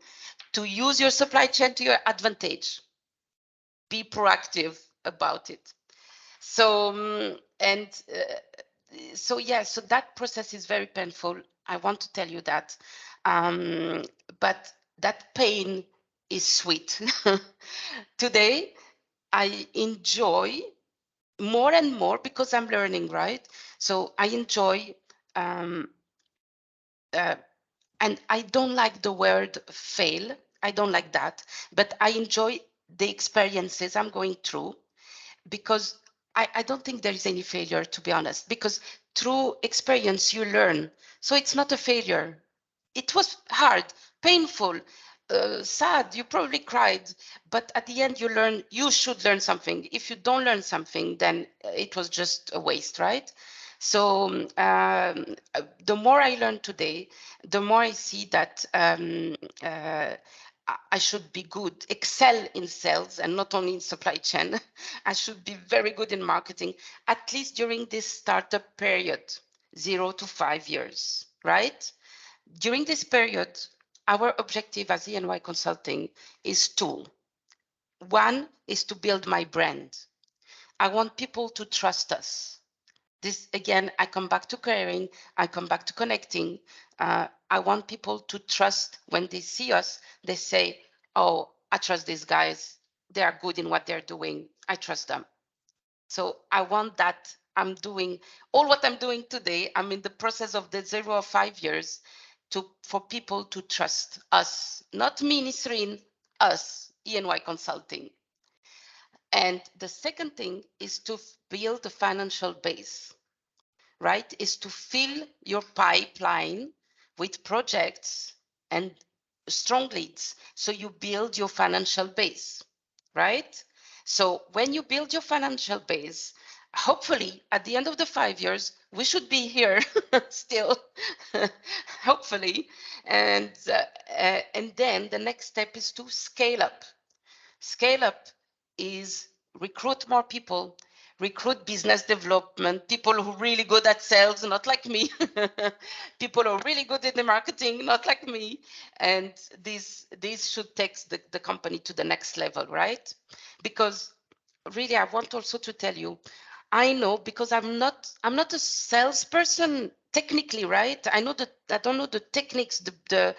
to use your supply chain to your advantage. Be proactive about it. So, so that process is very painful. I want to tell you that. But that pain is sweet. Today, I enjoy more and more because I'm learning, right? So I enjoy, and I don't like the word fail. I don't like that, but I enjoy the experiences I'm going through because I don't think there is any failure, to be honest, because through experience you learn. So it's not a failure. It was hard, painful, sad. You probably cried, but at the end you learn. You should learn something. If you don't learn something, then it was just a waste, right? So the more I learn today, the more I see that I should be good, excel in sales and not only in supply chain. I should be very good in marketing, at least during this startup period, 0 to 5 years, right? During this period, our objective as EY Consulting is two. One is to build my brand. I want people to trust us. This, again, I come back to caring, I come back to connecting. I want people to trust when they see us, they say, oh, I trust these guys. They are good in what they're doing. I trust them. So I want that. I'm doing all what I'm doing today. I'm in the process of the 0 to 5 years for people to trust us, not me, Nissrine, us, EY Consulting. And the second thing is to build a financial base, right? Is to fill your pipeline with projects and strong leads. So you build your financial base, right? So when you build your financial base, hopefully at the end of the 5 years, we should be here still, hopefully. And then the next step is to scale up. Scale up is recruit more people, recruit business development, people who are really good at sales, not like me, people who are really good in the marketing, not like me. And this should take the company to the next level, right? Because really, I want also to tell you, I know because I'm not a salesperson technically, right? I know that I don't know the techniques the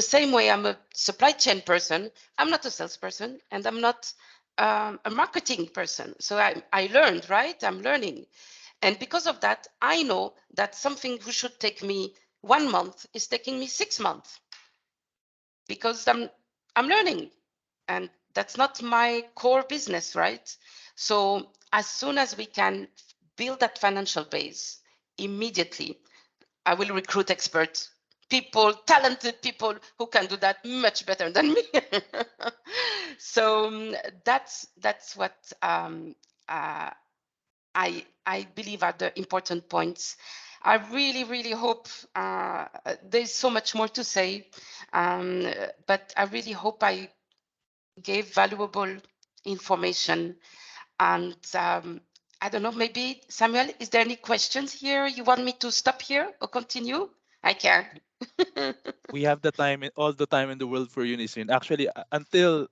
same way I'm a supply chain person. I'm not a salesperson and I'm not a marketing person. So I learned, right? I'm learning. And because of that, I know that something who should take me 1 month is taking me 6 months because I'm learning. And that's not my core business, right? So as soon as we can build that financial base, immediately I will recruit experts, people, talented people who can do that much better than me. So that's what I believe are the important points. I really hope there's so much more to say, but I really hope I gave valuable information. And I don't know, maybe Samuel, is there any questions here? You want me to stop here or continue? I can. We have the time, all the time in the world for you, Nisrin. Actually, until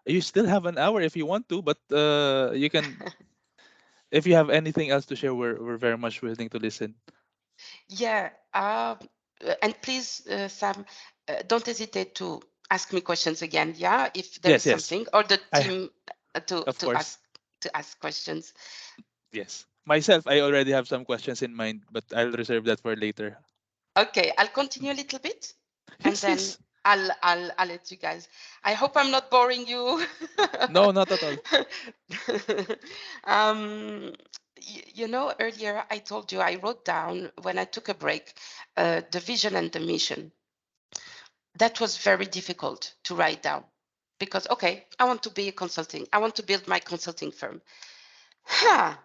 you still have an hour if you want to, but you can. If you have anything else to share, we're very much willing to listen. Yeah, and please, Sam, don't hesitate to ask me questions again. Yeah, if there is Yes, yes. something, or the I team of course. to ask questions. Yes. Myself, I already have some questions in mind, but I'll reserve that for later. Okay, I'll continue a little bit, and Yes, then yes. I'll let you guys. I hope I'm not boring you. No, not at all. um, You know, earlier I told you I wrote down when I took a break the vision and the mission. That was very difficult to write down because, okay, I want to be a consulting. I want to build my consulting firm. Huh.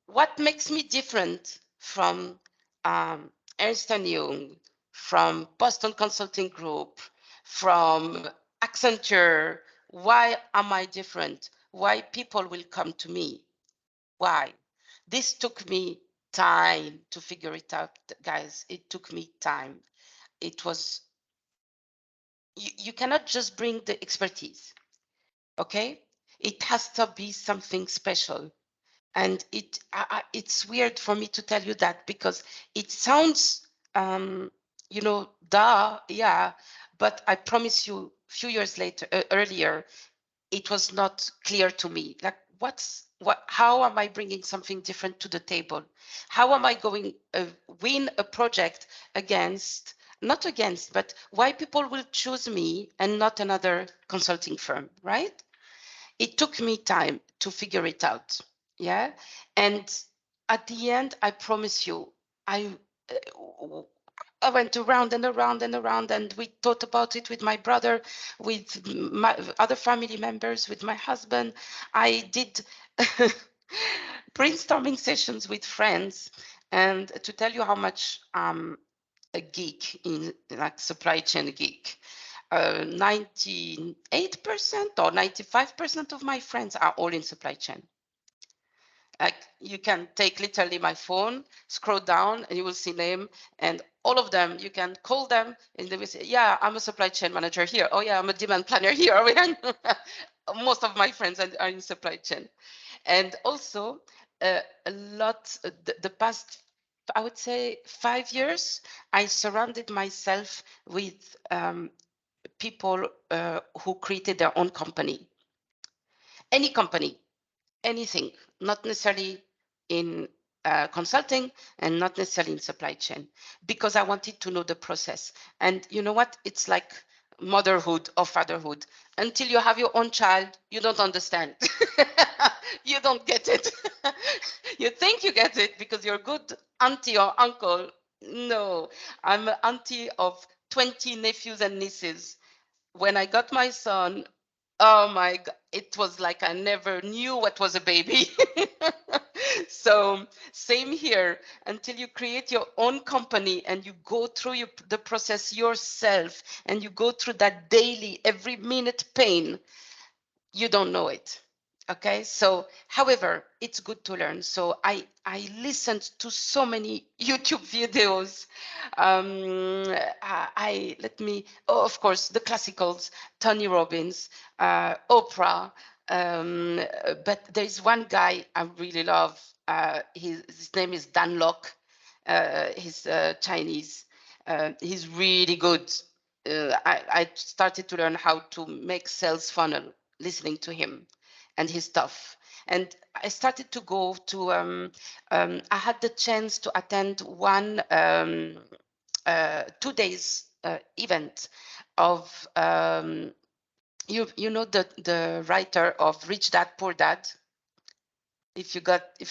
What makes me different from Ernst& Young, from Boston Consulting Group, from Accenture? Why am I different? Why people will come to me? Why? This took me time to figure it out, guys. It took me time. It was, you cannot just bring the expertise, okay? It has to be something special. And it's weird for me to tell you that because it sounds, you know, yeah, but I promise you, a few years later, earlier, it was not clear to me. Like, how am I bringing something different to the table? How am I going win a project against, not against, but why people will choose me and not another consulting firm, right? It took me time to figure it out. Yeah. And at the end, I promise you, I went around and around and around, and we thought about it with my brother, with my other family members, with my husband. I did brainstorming sessions with friends, and to tell you how much a geek in like supply chain geek. 98% or 95% of my friends are all in supply chain. Like, you can take literally my phone, scroll down, and you will see name, and all of them, you can call them, and they will say, yeah, I'm a supply chain manager here. Oh yeah, I'm a demand planner here. Most of my friends are in supply chain. And also, a lot, the past, I would say 5 years, I surrounded myself with people who created their own company. Any company, anything, not necessarily in consulting and not necessarily in supply chain, because I wanted to know the process. And you know what? It's like motherhood or fatherhood. Until you have your own child, you don't understand. You don't get it. You think you get it because you're a good auntie or uncle. No, I'm an auntie of 20 nephews and nieces. When I got my son, oh my God, it was like I never knew what was a baby. So same here, until you create your own company and you go through the process yourself and you go through that daily, every minute pain, you don't know it. Okay, so however, it's good to learn. So I listened to so many YouTube videos. Of course, the classicals, Tony Robbins, Oprah, but there's one guy I really love. His name is Dan Lok. He's Chinese. He's really good. I started to learn how to make sales funnel listening to him and his stuff. And I started to go to, I had the chance to attend one 2 days event of, you know, the writer of Rich Dad Poor Dad. If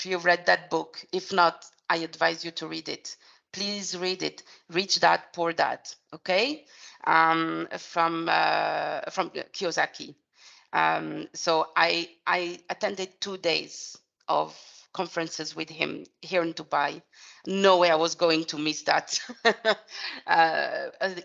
you've read that book, if not, I advise you to read it. Please read it. Rich Dad Poor Dad. Okay, from Kiyosaki. So I attended 2 days of conferences with him here in Dubai. No way I was going to miss that.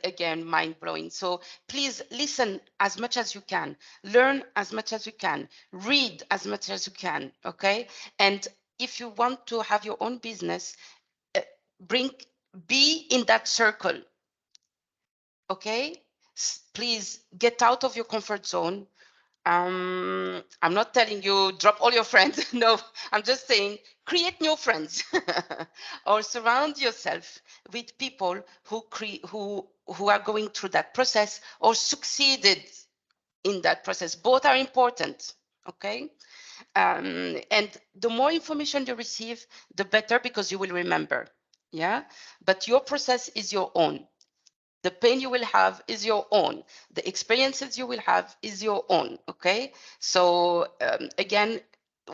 Again, mind blowing. So please listen as much as you can, learn as much as you can, read as much as you can. Okay, and if you want to have your own business, uh, be in that circle. Okay, please get out of your comfort zone. I'm not telling you drop all your friends. No, I'm just saying create new friends or surround yourself with people who are going through that process or succeeded in that process. Both are important. Okay. And the more information you receive, the better, because you will remember. Yeah. But your process is your own. The pain you will have is your own. The experiences you will have is your own. Okay. So again,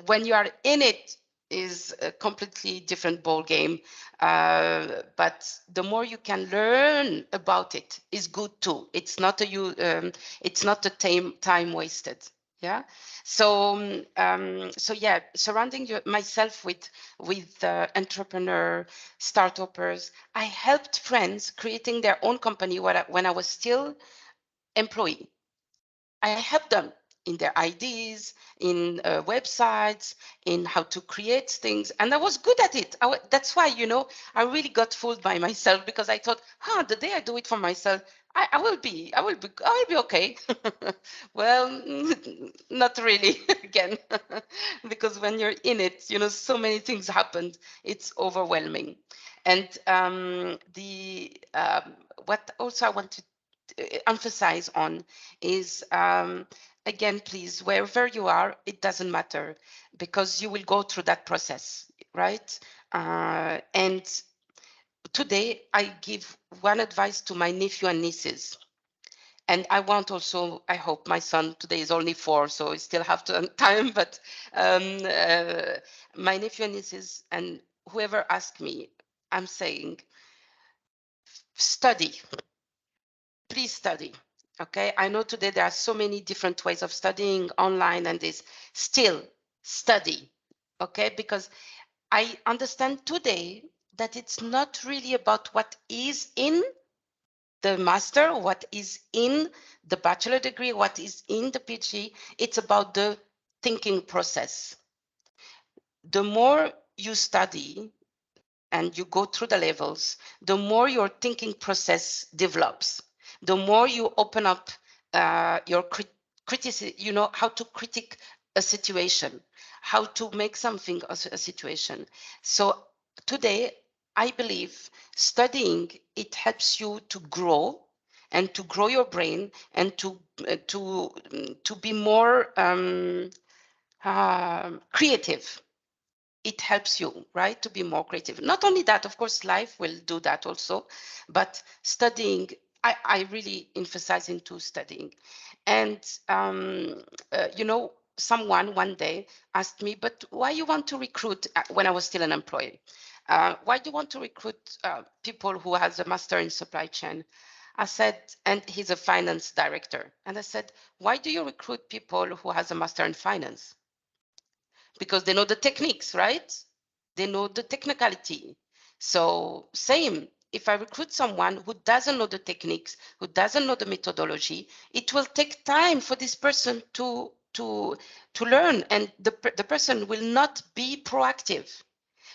when you are in it, is a completely different ball game. But the more you can learn about it is good too. It's not it's not a time wasted. Yeah. So so yeah, surrounding myself with entrepreneur, startuppers. I helped friends creating their own company when I was still employee. I help them in their ideas, in websites, in how to create things, and I was good at it. That's why, you know, I really got fooled by myself because I thought, the day I do it for myself, I will be okay. Well, not really again, because when you're in it, you know, so many things happened. It's overwhelming, and what also I want to emphasize on is again, please, wherever you are, it doesn't matter because you will go through that process, right? And today I give one advice to my nephew and nieces. And I want also, I hope my son today is only 4, so I still have time, but my nephew and nieces and whoever asks me, I'm saying, study. Please study. Okay, I know today there are so many different ways of studying online and this. Still study. Okay, because I understand today that it's not really about what is in the master, what is in the bachelor degree, what is in the PhD. It's about the thinking process. The more you study and you go through the levels, the more your thinking process develops, the more you open up your criticism, you know, how to critique a situation, how to make something a situation. So today, I believe studying, it helps you to grow and to grow your brain and to be more creative. It helps you, right, to be more creative. Not only that, of course, life will do that also, but studying, I really emphasize into studying. And, you know, someone one day asked me, but why you want to recruit, when I was still an employee, why do you want to recruit people who has a master in supply chain? I said, and he's a finance director. And I said, why do you recruit people who has a master in finance? Because they know the techniques, right? They know the technicality. So same, if I recruit someone who doesn't know the techniques, who doesn't know the methodology, it will take time for this person to learn, and the person will not be proactive,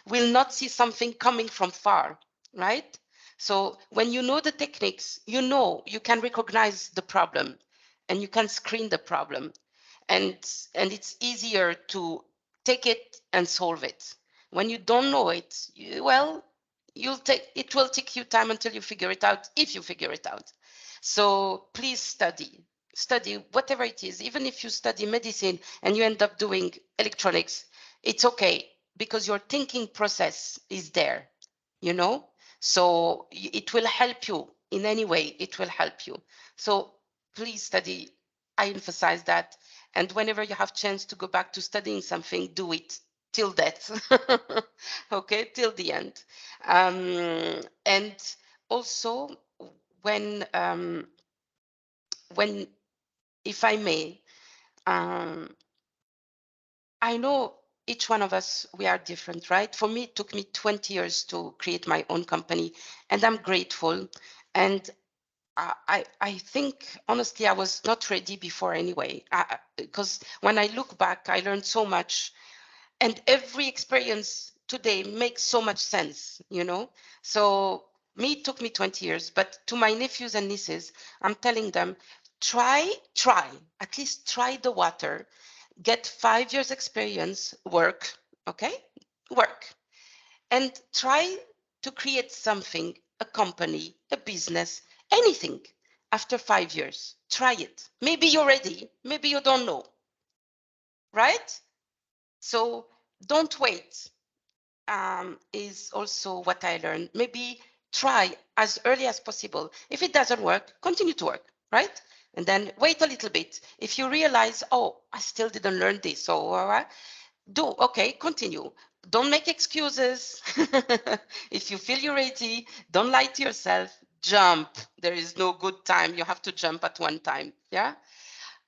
will not see something coming from far, right? So when you know the techniques, you know you can recognize the problem and you can screen the problem, and it's easier to take it and solve it. When you don't know it, well, it will take you time until you figure it out, if you figure it out. So please study whatever it is. Even if you study medicine and you end up doing electronics, it's okay, because your thinking process is there, you know. So it will help you in any way. It will help you. So please study. I emphasize that. And whenever you have chance to go back to studying something, do it till death. Okay, till the end. And also, when when if I may, um, I know each one of us, we are different, right? For me, it took me 20 years to create my own company, and I'm grateful. And I think, honestly, I was not ready before anyway, because when I look back, I learned so much, and every experience today makes so much sense, you know? So me, it took me 20 years, but to my nephews and nieces, I'm telling them, try, at least try the water, get 5 years experience, work, okay? Work, and try to create something, a company, a business, anything after 5 years. Try it. Maybe you're ready, maybe you don't know, right? So don't wait, is also what I learned. Maybe try as early as possible. If it doesn't work, continue to work, right? And then wait a little bit. If you realize, oh, I still didn't learn this, so Okay, continue. Don't make excuses. If you feel you're ready, don't lie to yourself. Jump. There is no good time. You have to jump at one time. Yeah.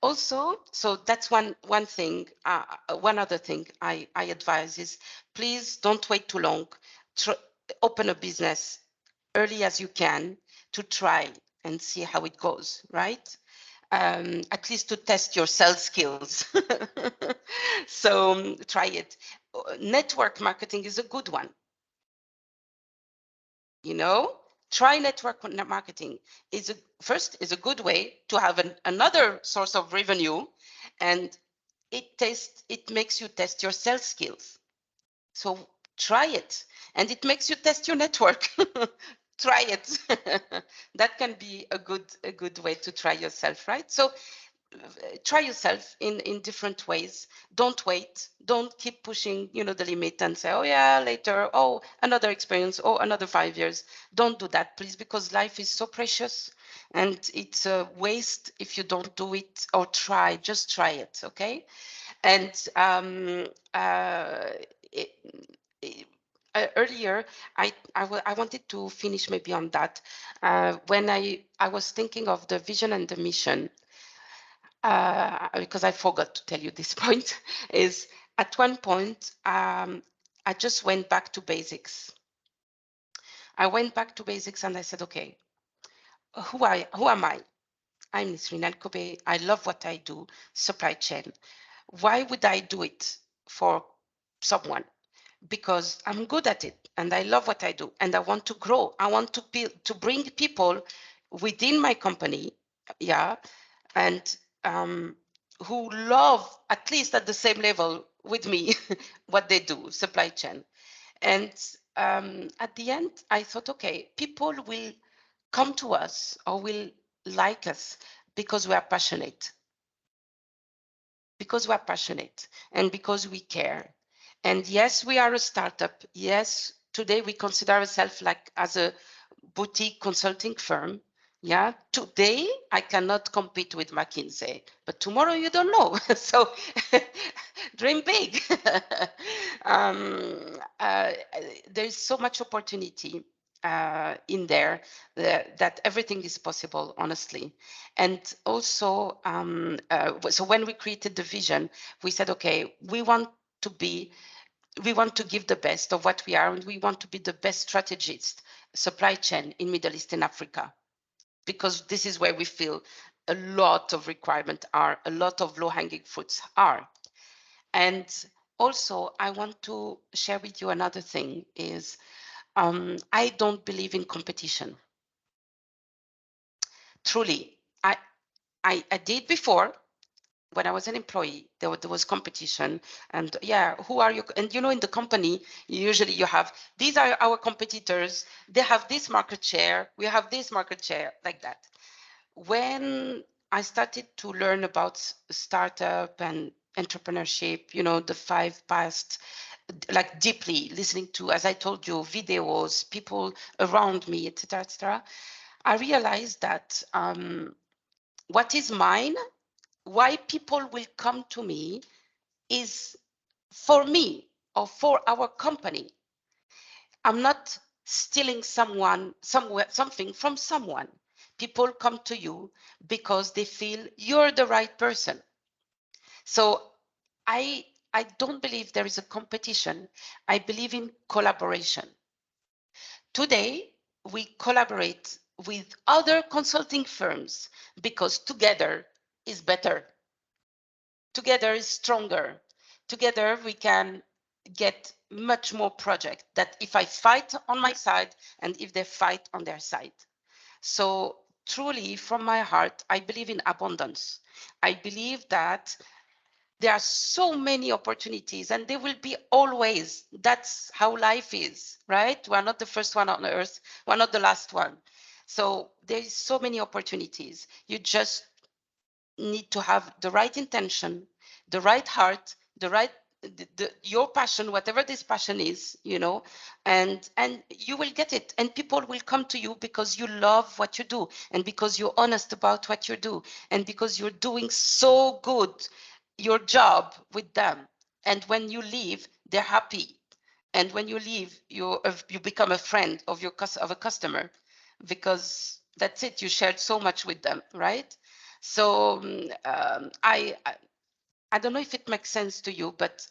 Also, so that's one thing. One other thing I advise is, please don't wait too long. Open a business early as you can to try and see how it goes, right? At least to test your sales skills. So try it. Network marketing is a good one. Try network marketing. First is a good way to have another source of revenue, and it makes you test your sales skills. So try it, and it makes you test your network. Try it. That can be a good way to try yourself, right? So try yourself in different ways. Don't wait. Don't keep pushing, the limit and say, oh yeah, later, oh, another experience, oh, another 5 years. Don't do that, please, because life is so precious, and it's a waste if you don't do it or try. Just try it, okay? And it, earlier, I wanted to finish maybe on that. When I was thinking of the vision and the mission, because I forgot to tell you this point, is at one point, I just went back to basics. I went back to basics and I said, okay, who am I? I'm Nissrine Elqobai. I love what I do, supply chain. Why would I do it for someone? Because I'm good at it and I love what I do and I want to grow. I want to bring people within my company, yeah, and who love at least at the same level with me what they do, supply chain. And at the end, I thought, okay, people will come to us or will like us because we are passionate, and because we care. And yes, we are a startup. Yes, today we consider ourselves like as a boutique consulting firm. Yeah, today I cannot compete with McKinsey, but tomorrow you don't know. So dream big. There is so much opportunity in there that everything is possible, honestly. And also, so when we created the vision, we said, okay, we want to give the best of what we are, and we want to be the best strategist supply chain in Middle East and Africa, because this is where we feel a lot of requirements are, a lot of low-hanging fruits are. And also, I want to share with you another thing is, I don't believe in competition. Truly, I did before. When I was an employee, there was competition, and yeah, who are you? And in the company, usually you have, these are our competitors. They have this market share. We have this market share, like that. When I started to learn about startup and entrepreneurship, the 5 past, like deeply listening to, as I told you, videos, people around me, etc., etc., I realized that what is mine, why people will come to me, is for me or for our company. I'm not stealing something from someone. People come to you because they feel you're the right person. So I don't believe there is a competition. I believe in collaboration. Today, we collaborate with other consulting firms because together is better. Together is stronger. Together we can get much more project that if I fight on my side and if they fight on their side. So truly, from my heart, I believe in abundance. I believe that there are so many opportunities and there will be always. That's how life is, right? We're not the first one on earth. We're not the last one. So there is so many opportunities. You just need to have the right intention, the right heart, your passion, whatever this passion is, and you will get it. And people will come to you because you love what you do, and because you're honest about what you do, and because you're doing so good your job with them. And when you leave, they're happy. And when you leave, you become a friend of a customer, because that's it. You shared so much with them, right? So I don't know if it makes sense to you, but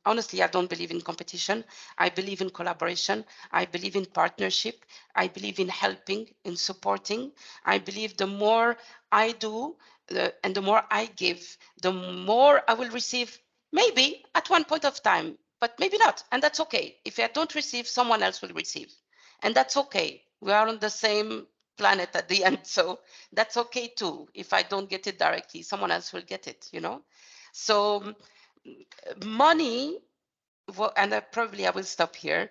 honestly, I don't believe in competition. I believe in collaboration. I believe in partnership. I believe in helping, in supporting. I believe the more I do and the more I give, the more I will receive, maybe at one point of time, but maybe not. And that's okay. If I don't receive, someone else will receive. And that's okay. We are on the same planet at the end. So that's okay too. If I don't get it directly, someone else will get it, you know? So money, and probably I will stop here.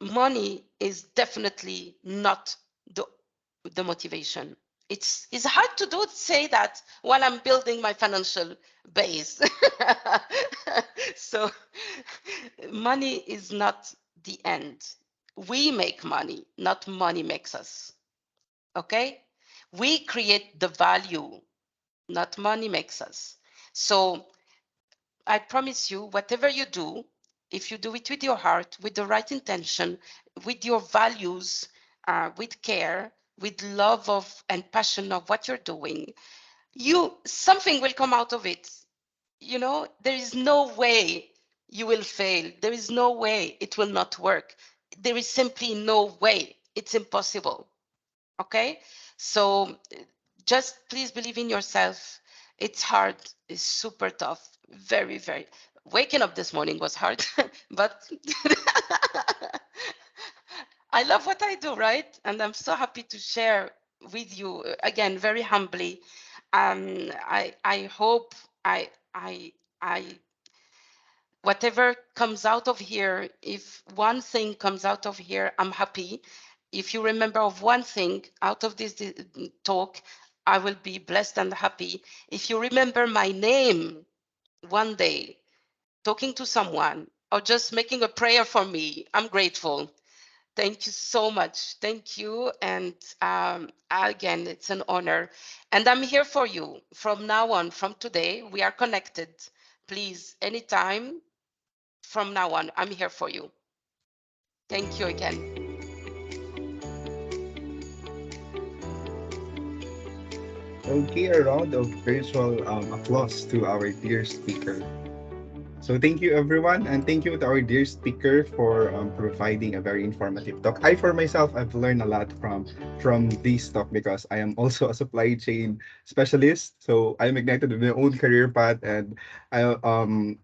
Money is definitely not the motivation. It's hard to say that while I'm building my financial base. So money is not the end. We make money, not money makes us. Okay? We create the value, not money makes us. So I promise you, whatever you do, if you do it with your heart, with the right intention, with your values, with care, with love of and passion of what you're doing, something will come out of it. You know, there is no way you will fail. There is no way it will not work. There is simply no way. It's impossible. Okay? So just please believe in yourself. It's hard. It's super tough. Very, very. Waking up this morning was hard, but I love what I do, right? And I'm so happy to share with you again, very humbly. I hope I I whatever comes out of here, if one thing comes out of here, I'm happy. If you remember of one thing out of this talk, I will be blessed and happy. If you remember my name one day, talking to someone, or just making a prayer for me, I'm grateful. Thank you so much. Thank you. And again, it's an honor. And I'm here for you from now on, from today. We are connected. Please, anytime from now on, I'm here for you. Thank you again. Okay, a round of virtual applause to our dear speaker. So thank you everyone, and thank you to our dear speaker for providing a very informative talk. I for myself, I've learned a lot from this talk because I am also a supply chain specialist. So I'm ignited with my own career path, and I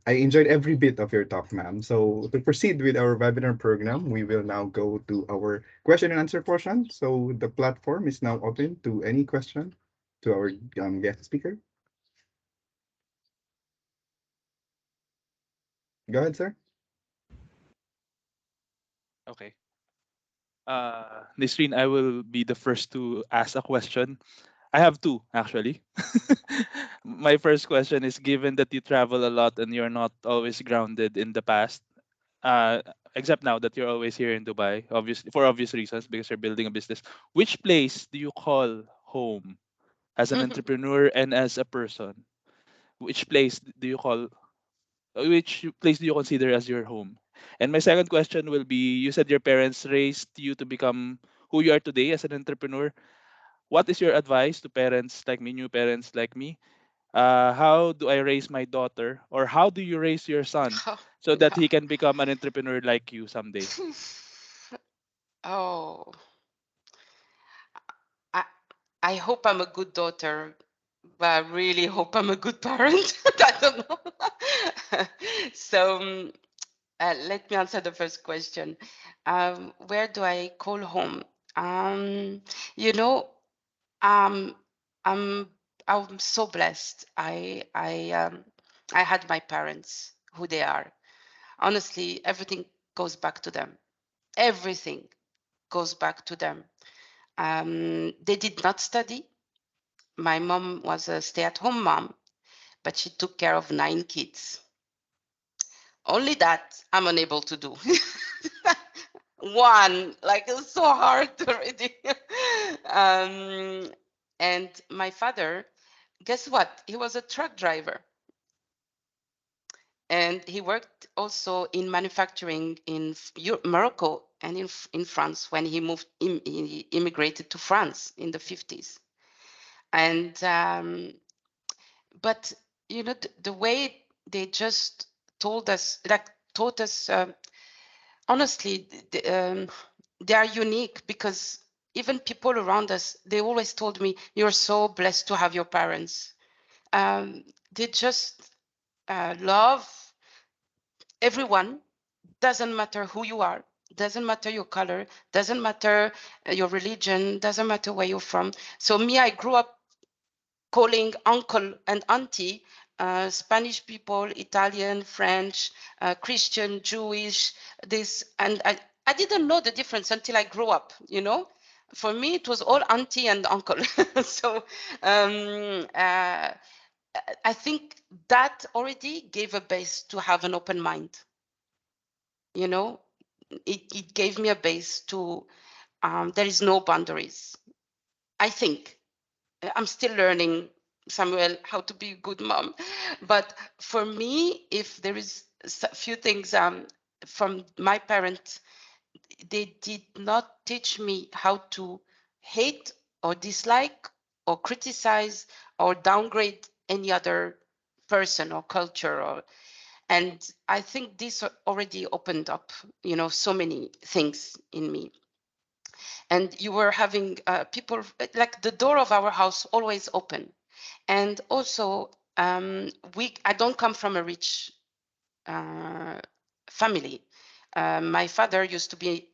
enjoyed every bit of your talk, ma'am. So to proceed with our webinar program, we will now go to our question and answer portion. So the platform is now open to any question to our guest speaker. Go ahead, sir. Okay. Nisreen, I will be the first to ask a question. I have two actually. My first question is, given that you travel a lot and you're not always grounded in the past, uh, except now that you're always here in Dubai, obviously for obvious reasons because you're building a business. Which place do you call home as an entrepreneur and as a person? Which place do you call? Which place do you consider as your home? And my second question will be: you said your parents raised you to become who you are today as an entrepreneur. What is your advice to parents like me, new parents like me? How do I raise my daughter, or how do you raise your son so that he can become an entrepreneur like you someday? Oh, I, I hope I'm a good daughter, but I really hope I'm a good parent. I don't know. So let me answer the first question. Where do I call home? Um, you know, um, I'm I'm so blessed. I had my parents who they are. Honestly, everything goes back to them. Everything goes back to them. They did not study. My mom was a stay-at-home mom, but she took care of 9 kids. Only that I'm unable to do. One, like it's so hard already. And my father, guess what? He was a truck driver. And he worked also in manufacturing in Morocco and in France when he he immigrated to France in the 50s. And but you know, the way they just told us, like taught us, honestly, they are unique, because even people around us, they always told me, you're so blessed to have your parents. They just love everyone, doesn't matter who you are, doesn't matter your color, doesn't matter your religion, doesn't matter where you're from. So me, I grew up calling uncle and auntie Spanish people, Italian, French, Christian, Jewish, this, and I didn't know the difference until I grew up, you know. For me, it was all auntie and uncle. So I think that already gave a base to have an open mind, you know. It gave me a base to, there is no boundaries. I think I'm still learning, Samuel, how to be a good mom. But for me, if there is a few things from my parents, they did not teach me how to hate or dislike or criticize or downgrade any other person or culture. And I think this already opened up, you know, so many things in me. And you were having people, like the door of our house always open. And also, I don't come from a rich family. My father used to be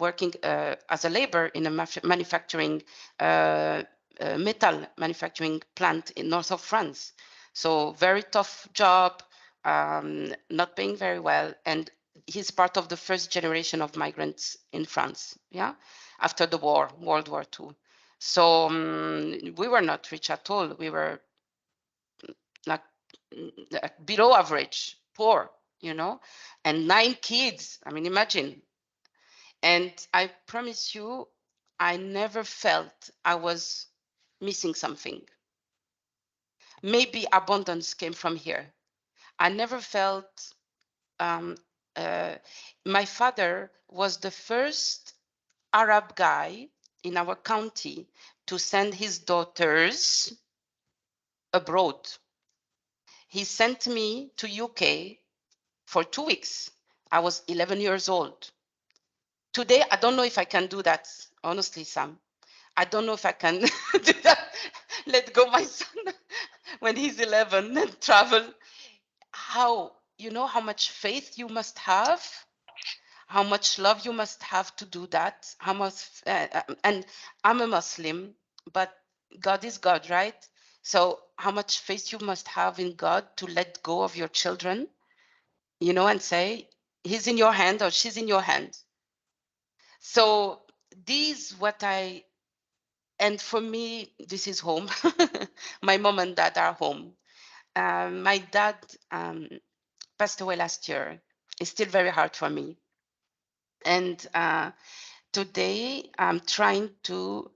working as a labor in a manufacturing metal manufacturing plant in north of France. So very tough job, not paying very well, and he's part of the first generation of migrants in France. Yeah, after the war, World War II. So we were not rich at all. We were like below average, poor, you know, and 9 kids. I mean, imagine. And I promise you, I never felt I was missing something. Maybe abundance came from here. I never felt. Um, uh, my father was the first Arab guy in our county to send his daughters abroad. He sent me to UK for 2 weeks. I was 11 years old. Today, I don't know if I can do that, honestly, Sam. I don't know if I can do that. Let go my son when he's 11 and travel. How, you know, how much faith you must have, how much love you must have to do that. How much, and I'm a Muslim, but God is God, right? So how much faith you must have in God to let go of your children, you know, and say, he's in your hand or she's in your hand. So this what and for me, this is home. My mom and dad are home. My dad passed away last year. It's still very hard for me. And today I'm trying to,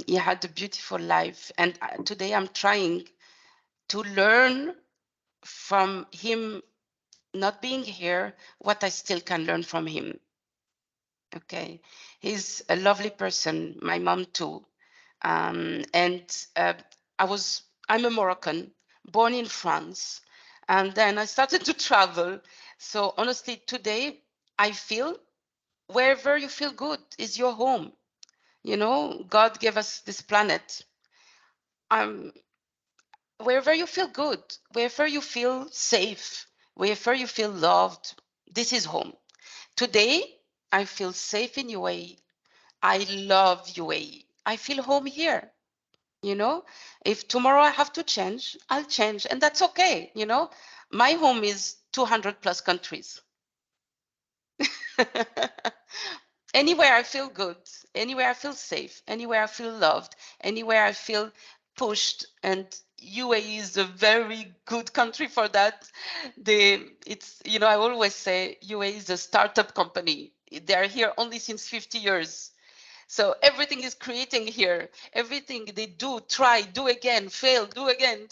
he had a beautiful life. And today I'm trying to learn from him not being here, what I still can learn from him. Okay. He's a lovely person, my mom too. And I'm a Moroccan, born in France. And then I started to travel. So honestly, today I feel wherever you feel good is your home. You know, God gave us this planet. Um, wherever you feel good, wherever you feel safe, wherever you feel loved, this is home. Today, I feel safe in UAE. I love UAE. I feel home here. You know, if tomorrow I have to change, I'll change, and that's okay. You know, my home is 200 plus countries. Anywhere I feel good, anywhere I feel safe, anywhere I feel loved, anywhere I feel pushed, and UAE is a very good country for that. It's, you know, I always say UAE is a startup company. They are here only since 50 years. So everything is creating here. Everything they do, try, do again, fail, do again.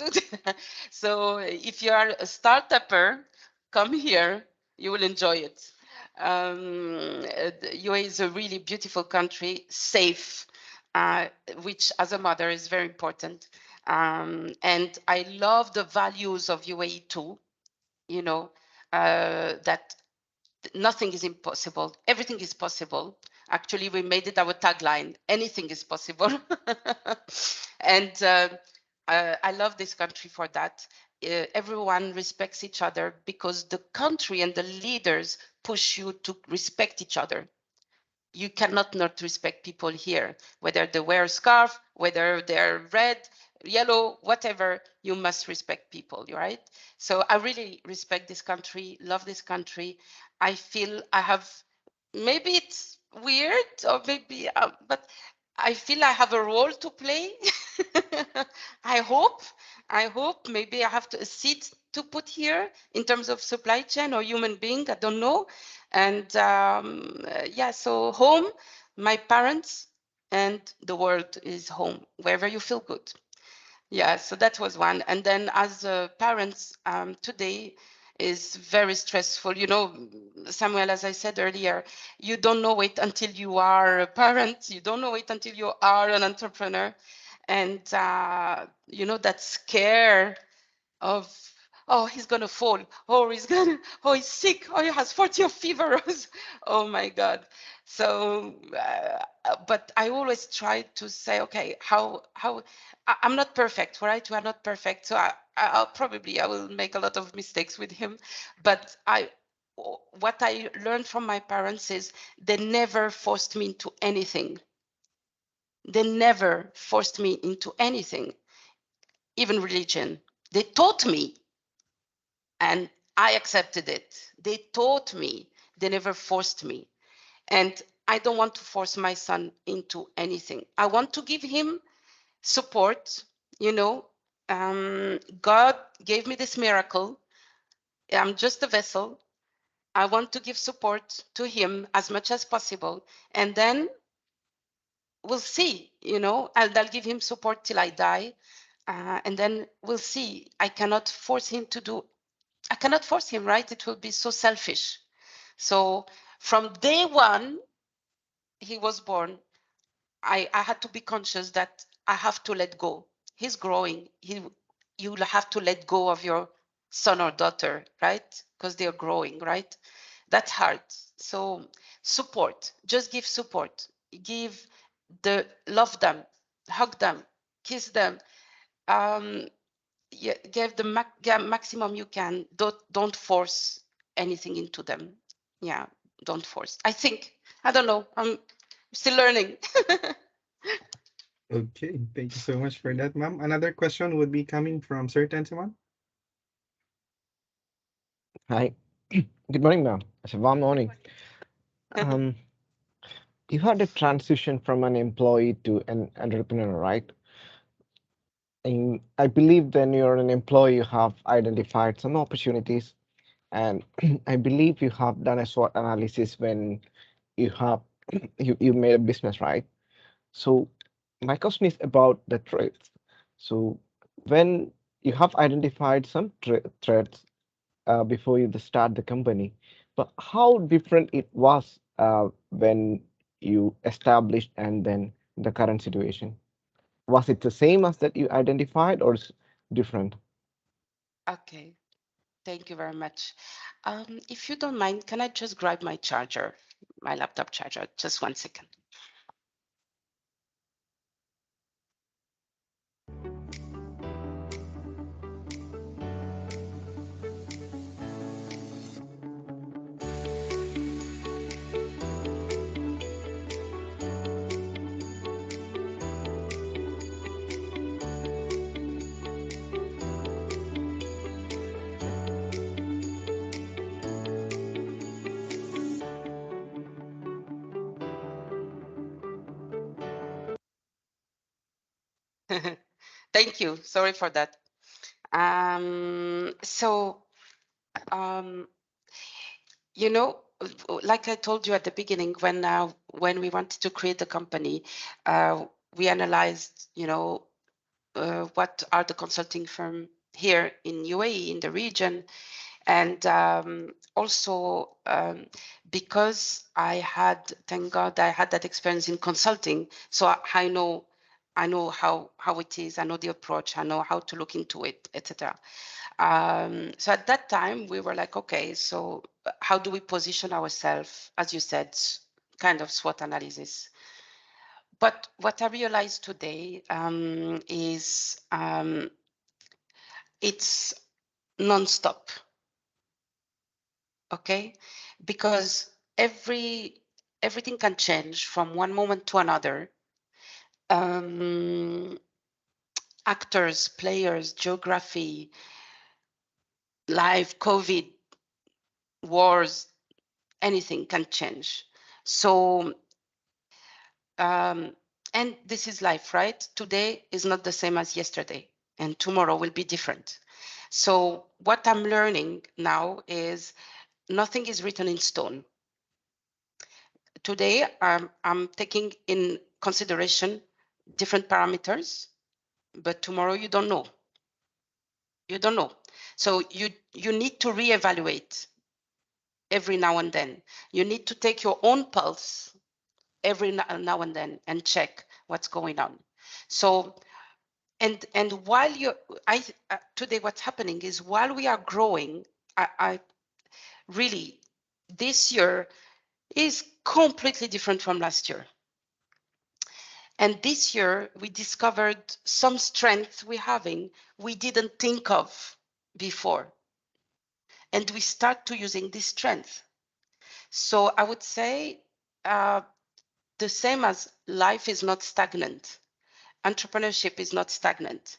So if you are a startupper, come here, you will enjoy it. UAE is a really beautiful country, safe, which as a mother is very important. And I love the values of UAE too, you know, that nothing is impossible. Everything is possible. Actually, we made it our tagline, anything is possible. And I love this country for that. Everyone respects each other because the country and the leaders push you to respect each other. You cannot not respect people here, whether they wear a scarf, whether they're red, yellow, whatever, you must respect people, right? So I really respect this country, love this country. I feel I have, maybe it's weird or maybe, but I feel I have a role to play. I hope maybe I have a seat to put here in terms of supply chain or human being, I don't know. And yeah, so home, my parents, and the world is home, wherever you feel good. Yeah, so that was one. And then as parents, today is very stressful. You know, Samuel, as I said earlier, you don't know it until you are a parent. You don't know it until you are an entrepreneur. And, you know, that scare of, oh, he's gonna fall, oh, he's sick, oh, he has 40 of fever. Oh my God. So but I always try to say, okay, I'm not perfect, right? We are not perfect, so I will make a lot of mistakes with him, but what I learned from my parents is they never forced me into anything. They never forced me into anything, even religion. They taught me, and I accepted it. They taught me, they never forced me. And I don't want to force my son into anything. I want to give him support. You know, God gave me this miracle. I'm just a vessel. I want to give support to him as much as possible. And then we'll see, you know, I'll give him support till I die. And then we'll see. I cannot force him, right? It will be so selfish. So from day one, he was born, I had to be conscious that I have to let go. He's growing. You'll have to let go of your son or daughter, right? Because they're growing, right? That's hard. So support, just give support. Love them, hug them, kiss them. Yeah, give the maximum you can. Don't force anything into them. Yeah, don't force. I don't know. I'm still learning. Okay, thank you so much for that, ma'am. Another question would be coming from Sir Tensiman. Hi. Good morning, ma'am. It's a warm morning. Um, you had a transition from an employee to an entrepreneur, right? And I believe when you're an employee, you have identified some opportunities, and I believe you have done a SWOT analysis when you have you made a business, right? So my question is about the traits. So when you have identified some traits before you start the company, but how different it was when you established and then the current situation? Was it the same as that you identified or different? Okay, thank you very much. If you don't mind, can I just grab my charger, my laptop charger? Just 1 second. Thank you. Sorry for that. So, you know, like I told you at the beginning, when we wanted to create the company, we analyzed, you know, what are the consulting firm here in UAE in the region, And also because I had, thank God, I had that experience in consulting, so I know how it is, I know the approach, I know how to look into it, etc. So at that time we were like, okay, so how do we position ourselves, as you said, kind of SWOT analysis. But what I realized today is it's non-stop, okay? Because everything can change from one moment to another. Actors, players, geography, life, COVID, wars, anything can change. So, and this is life, right? Today is not the same as yesterday, and tomorrow will be different. So what I'm learning now is nothing is written in stone. Today, I'm taking in consideration different parameters, but tomorrow you don't know. You don't know. So you need to reevaluate every now and then. You need to take your own pulse every now and then and check what's going on. So, and while today what's happening is while we are growing, I really, this year is completely different from last year. And this year we discovered some strength we're having we didn't think of before. And we start to using this strength. So I would say the same as life is not stagnant. Entrepreneurship is not stagnant.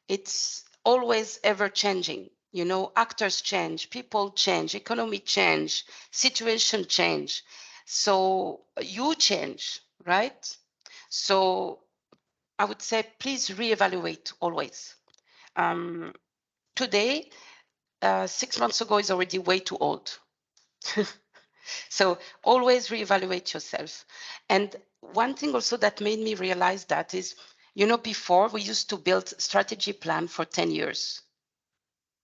It's always ever changing. You know, actors change, people change, economy change, situation change. So you change, right? So I would say, please reevaluate always. Today, 6 months ago is already way too old. So always reevaluate yourself. And one thing also that made me realize that is, you know, before we used to build strategy plan for 10 years,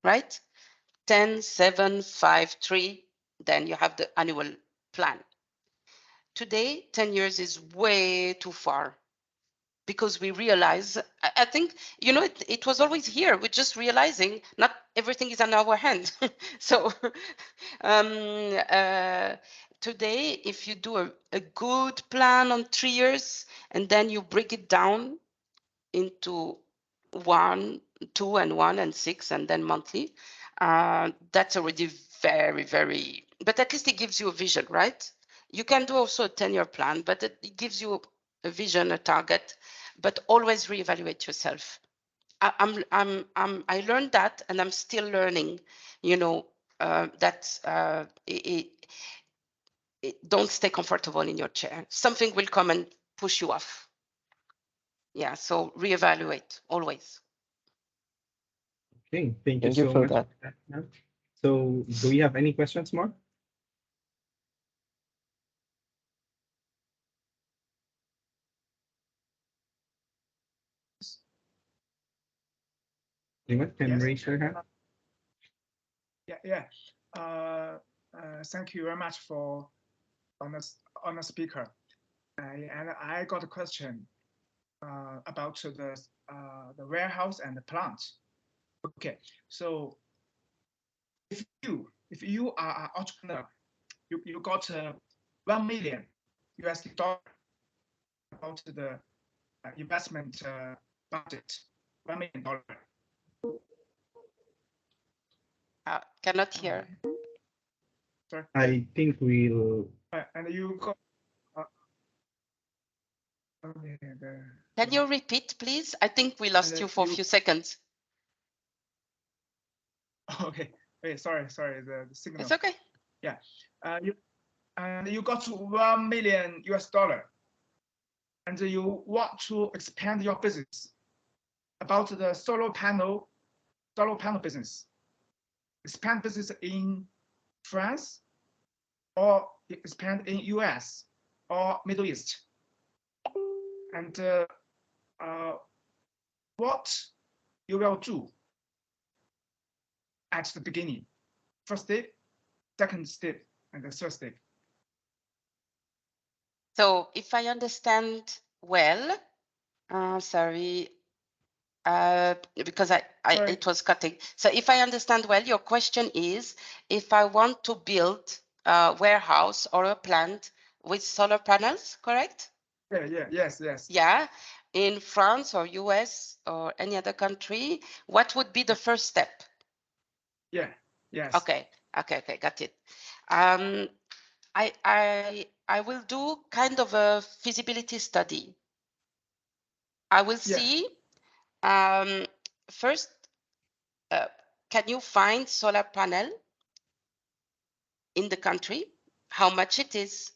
right? 10, 7, 5, 3, then you have the annual plan. Today, 10 years is way too far because we realize, I think, you know, it was always here. We're just realizing not everything is in our hand. So today, if you do a good plan on 3 years and then you break it down into 1, 2, and 1 and 6, and then monthly, that's already very, very, but at least it gives you a vision, right? You can do also a 10-year plan, but it gives you a vision, a target, but always reevaluate yourself. I learned that, and I'm still learning, you know, that don't stay comfortable in your chair. Something will come and push you off. Yeah, so reevaluate always. Okay, thank you Thank you so for much. that. So, do we have any questions more? Anyone can Yes. raise your hand? Yeah. Thank you very much for on the speaker. And I got a question about the warehouse and the plant. Okay, so if you are an entrepreneur, you got 1 million USD dollar about the investment budget, $1 million. Cannot hear. Sorry. I think we'll. And you got. Can you repeat, please? I think we lost you for a few seconds. Okay. Wait, sorry, the signal. It's okay. Yeah. You got 1 million US dollar, and you want to expand your business about the solar panel business. Expand business in France, or expand in US or Middle East. And what you will do at the beginning. first step, second step, and the third step. So if I understand well, sorry, because Sorry. it was cutting. So if I understand well, your question is, if I want to build a warehouse or a plant with solar panels, correct? Yes. Yeah, in France or US or any other country, what would be the first step? Yeah, yes. Okay, got it. I will do kind of a feasibility study. I will Yeah. see first, can you find solar panel in the country? How much it is?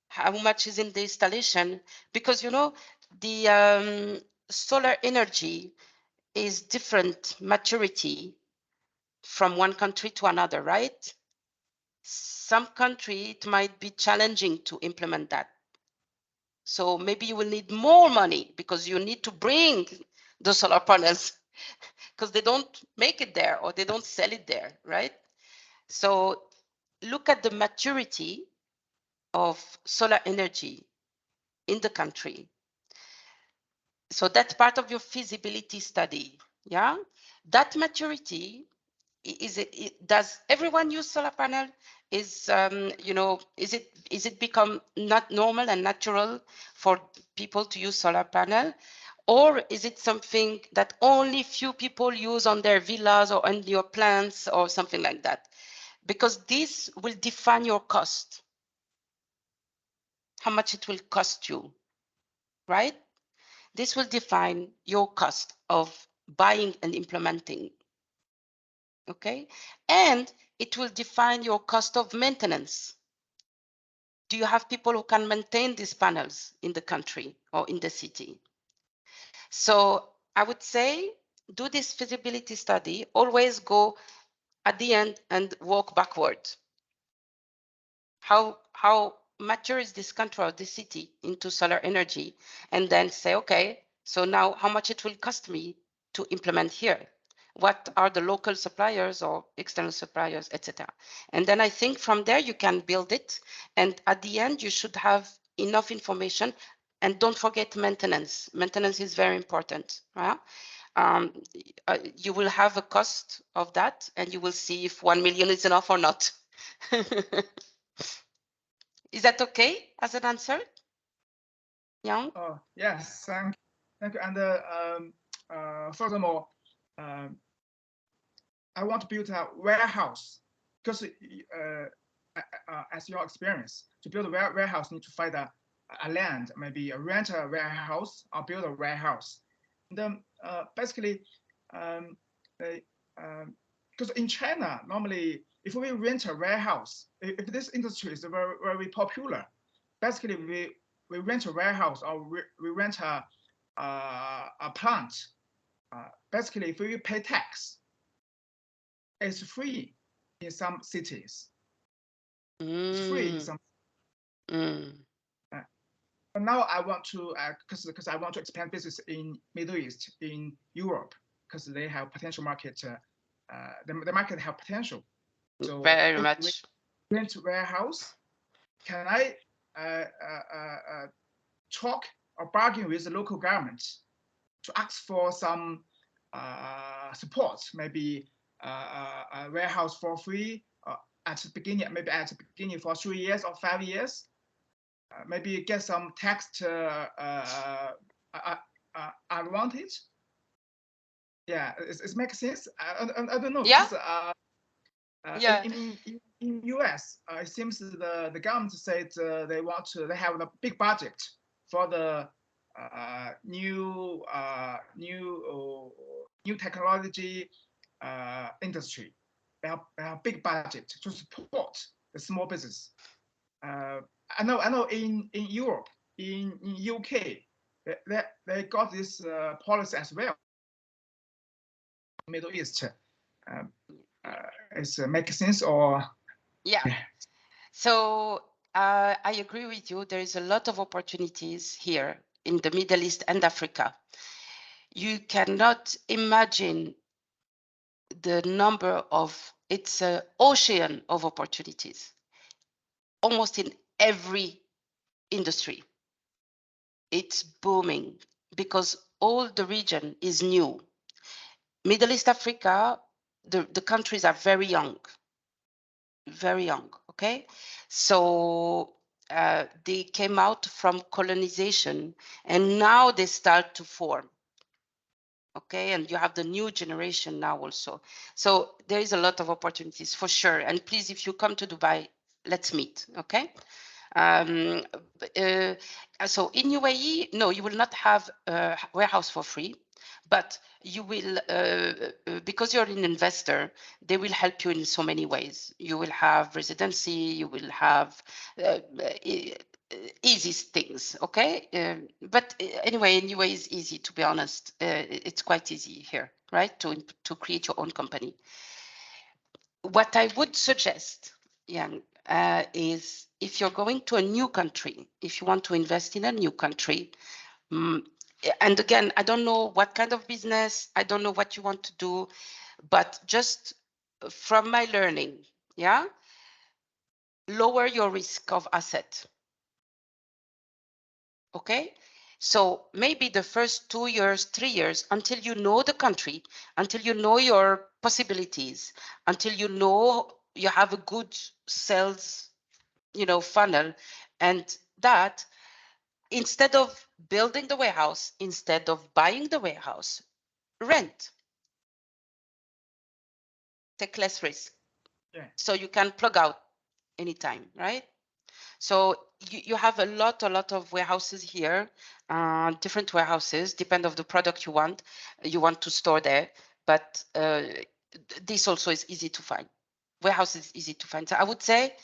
How much is in the installation? Because you know the solar energy is different maturity from one country to another, right? Some country it might be challenging to implement that. So maybe you will need more money because you need to bring the solar panels because they don't make it there or they don't sell it there, right? So look at the maturity of solar energy in the country. So that's part of your feasibility study, yeah? That maturity, does everyone use solar panel? Is is it become not normal and natural for people to use solar panel, or is it something that only few people use on their villas or on your plants or something like that? Because this will define your cost, how much it will cost you, right? This will define your cost of buying and implementing. Okay, and it will define your cost of maintenance. Do you have people who can maintain these panels in the country or in the city? So I would say do this feasibility study, always go at the end and walk backward. How mature is this country or this city into solar energy? And then say, okay, so now how much it will cost me to implement here? What are the local suppliers or external suppliers, etc. And then I think from there you can build it. And at the end, you should have enough information. And don't forget maintenance. Maintenance is very important. Right? You will have a cost of that, and you will see if 1 million is enough or not. Is that okay as an answer? Yeah. Oh, yes, thank you. And furthermore, I want to build a warehouse because as your experience, to build a warehouse, you need to find a land, maybe rent a warehouse or build a warehouse. And then basically, because in China, normally, if we rent a warehouse, if this industry is very, very popular, basically we rent a warehouse or we rent a plant. Basically, if we pay tax, it's free in some cities. It's free in some. But now I want to, because I want to expand business in Middle East, in Europe, because they have potential market. The market have potential. So very much. Rent warehouse. Can I talk or bargain with the local government to ask for some support, maybe a warehouse for free at the beginning, maybe at the beginning for 3 years or 5 years, maybe get some tax advantage. Yeah, it makes sense. I don't know. Yeah. Because, in US, it seems the government said they have a big budget for the new technology industry. They have big budget to support the small business. I know in Europe, in UK, they got this policy as well. Middle East, is make sense or? Yeah. So I agree with you. There is a lot of opportunities here in the Middle East and Africa. You cannot imagine the number of It's an ocean of opportunities, almost in every industry. It's booming because all the region is new. Middle East Africa, the countries are very young, okay? So they came out from colonization and now they start to form. Okay, and you have the new generation now also. So there is a lot of opportunities for sure. And please, if you come to Dubai, let's meet, okay? Um, uh, so in UAE, no, you will not have a warehouse for free, but you will, because you're an investor, they will help you in so many ways. You will have residency, you will have easy things, okay? But anyway, in UAE is easy, to be honest. It's quite easy here, right? To create your own company. What I would suggest, Yang, is if you're going to a new country, if you want to invest in a new country, and again, I don't know what kind of business, I don't know what you want to do, but just from my learning, yeah, lower your risk of asset. Okay, so maybe the first 2 years, 3 years, until you know the country, until you know your possibilities, until you know you have a good sales, funnel, and that instead of building the warehouse, instead of buying the warehouse, rent, take less risk. Yeah. So you can plug out anytime, right? So you have a lot of warehouses here, different warehouses, depend of the product you want to store there. But this also is easy to find. Warehouse is easy to find. So I would say,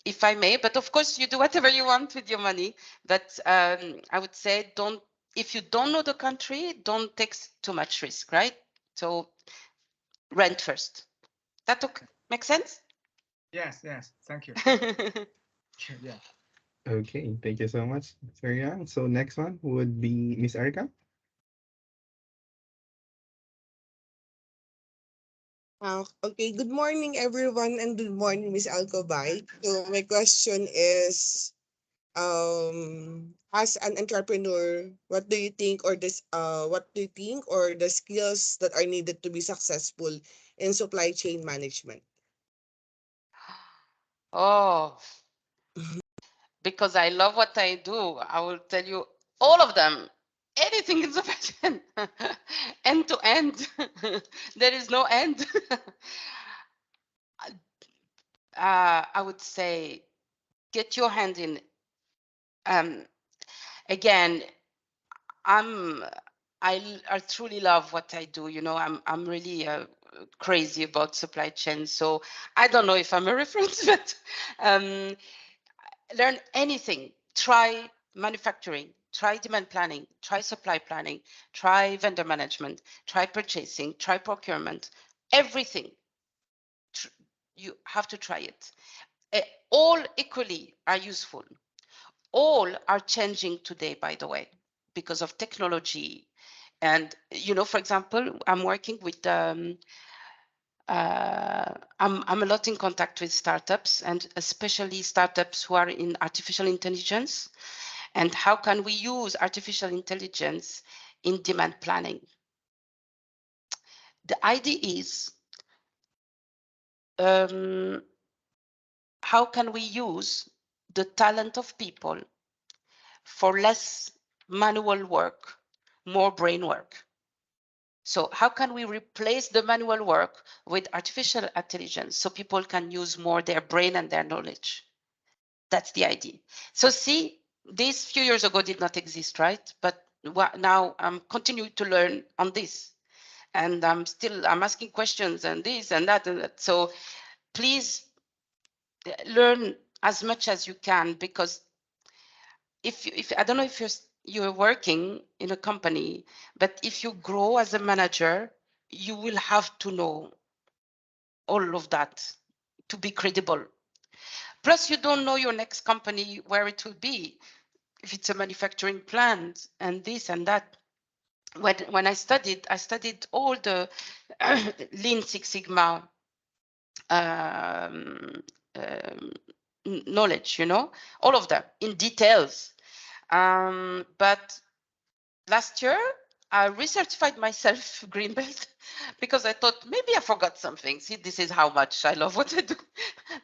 if I may, but of course you do whatever you want with your money. But I would say if you don't know the country, don't take too much risk, right? So rent first. That make sense? Yes, yes. Thank you. Yeah. Okay, thank you so much, Sir Yang. So next one would be Miss Erica. Okay, good morning everyone and good morning Miss Elqobai. So my question is as an entrepreneur, what do you think or the skills that are needed to be successful in supply chain management? Oh, because I love what I do, I will tell you all of them. Anything in supply chain, end to end. There is no end. I would say get your hand in. Again, I truly love what I do. I'm really crazy about supply chain. So I don't know if I'm a reference, but learn anything. Try manufacturing, try demand planning, try supply planning, try vendor management, try purchasing, try procurement, everything. You have to try it. All equally are useful. All are changing today, by the way, because of technology. And, for example, I'm working with I'm a lot in contact with startups, and especially startups who are in artificial intelligence. And how can we use artificial intelligence in demand planning? The idea is, how can we use the talent of people for less manual work, more brain work? So how can we replace the manual work with artificial intelligence so people can use more their brain and their knowledge? That's the idea. So see, this few years ago did not exist, right? But now I'm continuing to learn on this. And I'm asking questions and this and that and that. So please learn as much as you can, because if I don't know if you're working in a company, but if you grow as a manager, you will have to know all of that to be credible. Plus, you don't know your next company where it will be, if it's a manufacturing plant and this and that. When I studied all the Lean Six Sigma knowledge, all of them in details. But last year, I recertified myself green belt because I thought maybe I forgot something. See, this is how much I love what I do.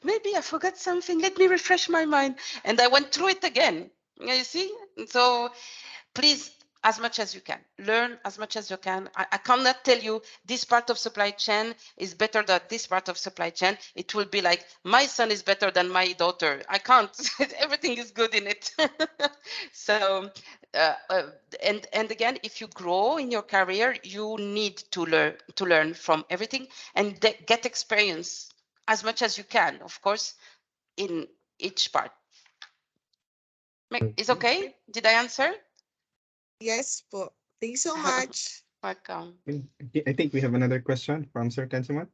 Maybe I forgot something. Let me refresh my mind. And I went through it again. You see? So please, as much as you can, learn as much as you can. I cannot tell you this part of supply chain is better than this part of supply chain. It will be like my son is better than my daughter. I can't. Everything is good in it. So, and again, if you grow in your career, you need to learn from everything and get experience as much as you can, of course, in each part. Is okay? Did I answer? Yes po. Thank you so much. Welcome. I think we have another question from Sir Kensuman.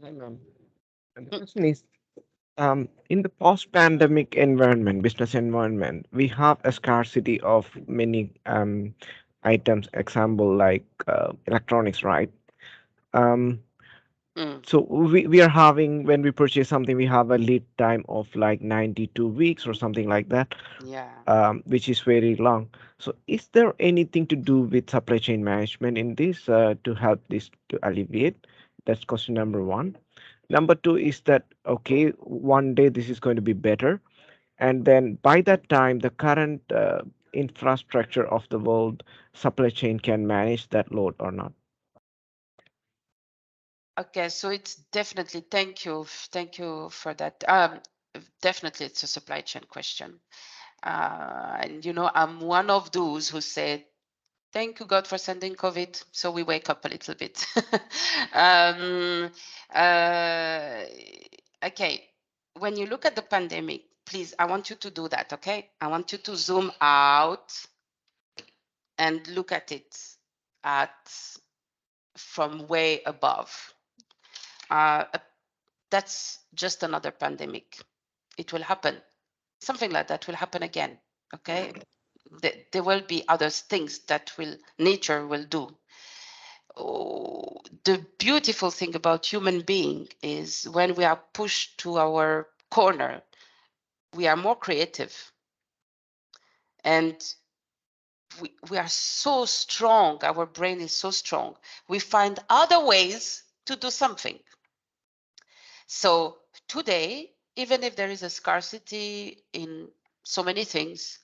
Hi, ma'am. And the question is, in the post-pandemic environment, business environment, we have a scarcity of many items. Example like electronics, right? Um, so we are having, when we purchase something, we have a lead time of like 92 weeks or something like that, Yeah. which is very long. So is there anything to do with supply chain management in this to help this to alleviate? That's question number one. Number two is that, okay, one day this is going to be better. And then by that time, the current infrastructure of the world supply chain can manage that load or not. Okay, so it's definitely, thank you for that. Definitely, it's a supply chain question. And I'm one of those who said, thank you God for sending COVID, so we wake up a little bit. Okay, when you look at the pandemic, please, I want you to do that, okay? I want you to zoom out and look at it from way above. That's just another pandemic. It will happen. Something like that will happen again. Okay. There will be other things that nature will do. Oh, the beautiful thing about human being is when we are pushed to our corner, we are more creative. And we are so strong. Our brain is so strong. We find other ways to do something. So today, even if there is a scarcity in so many things,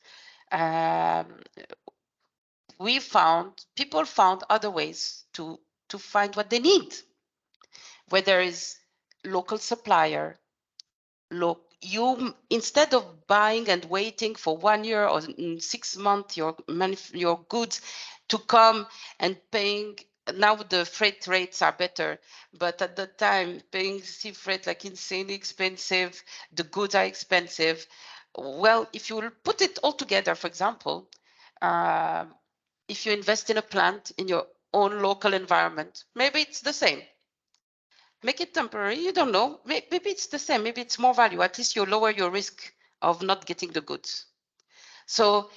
people found other ways to find what they need. Where there is local supplier, you instead of buying and waiting for 1 year or 6 months your goods to come and paying. Now the freight rates are better, but at the time paying sea freight like insanely expensive, the goods are expensive. Well, if you put it all together, for example, if you invest in a plant in your own local environment, maybe it's the same. Make it temporary. You don't know. Maybe it's the same. Maybe it's more value. At least you lower your risk of not getting the goods. So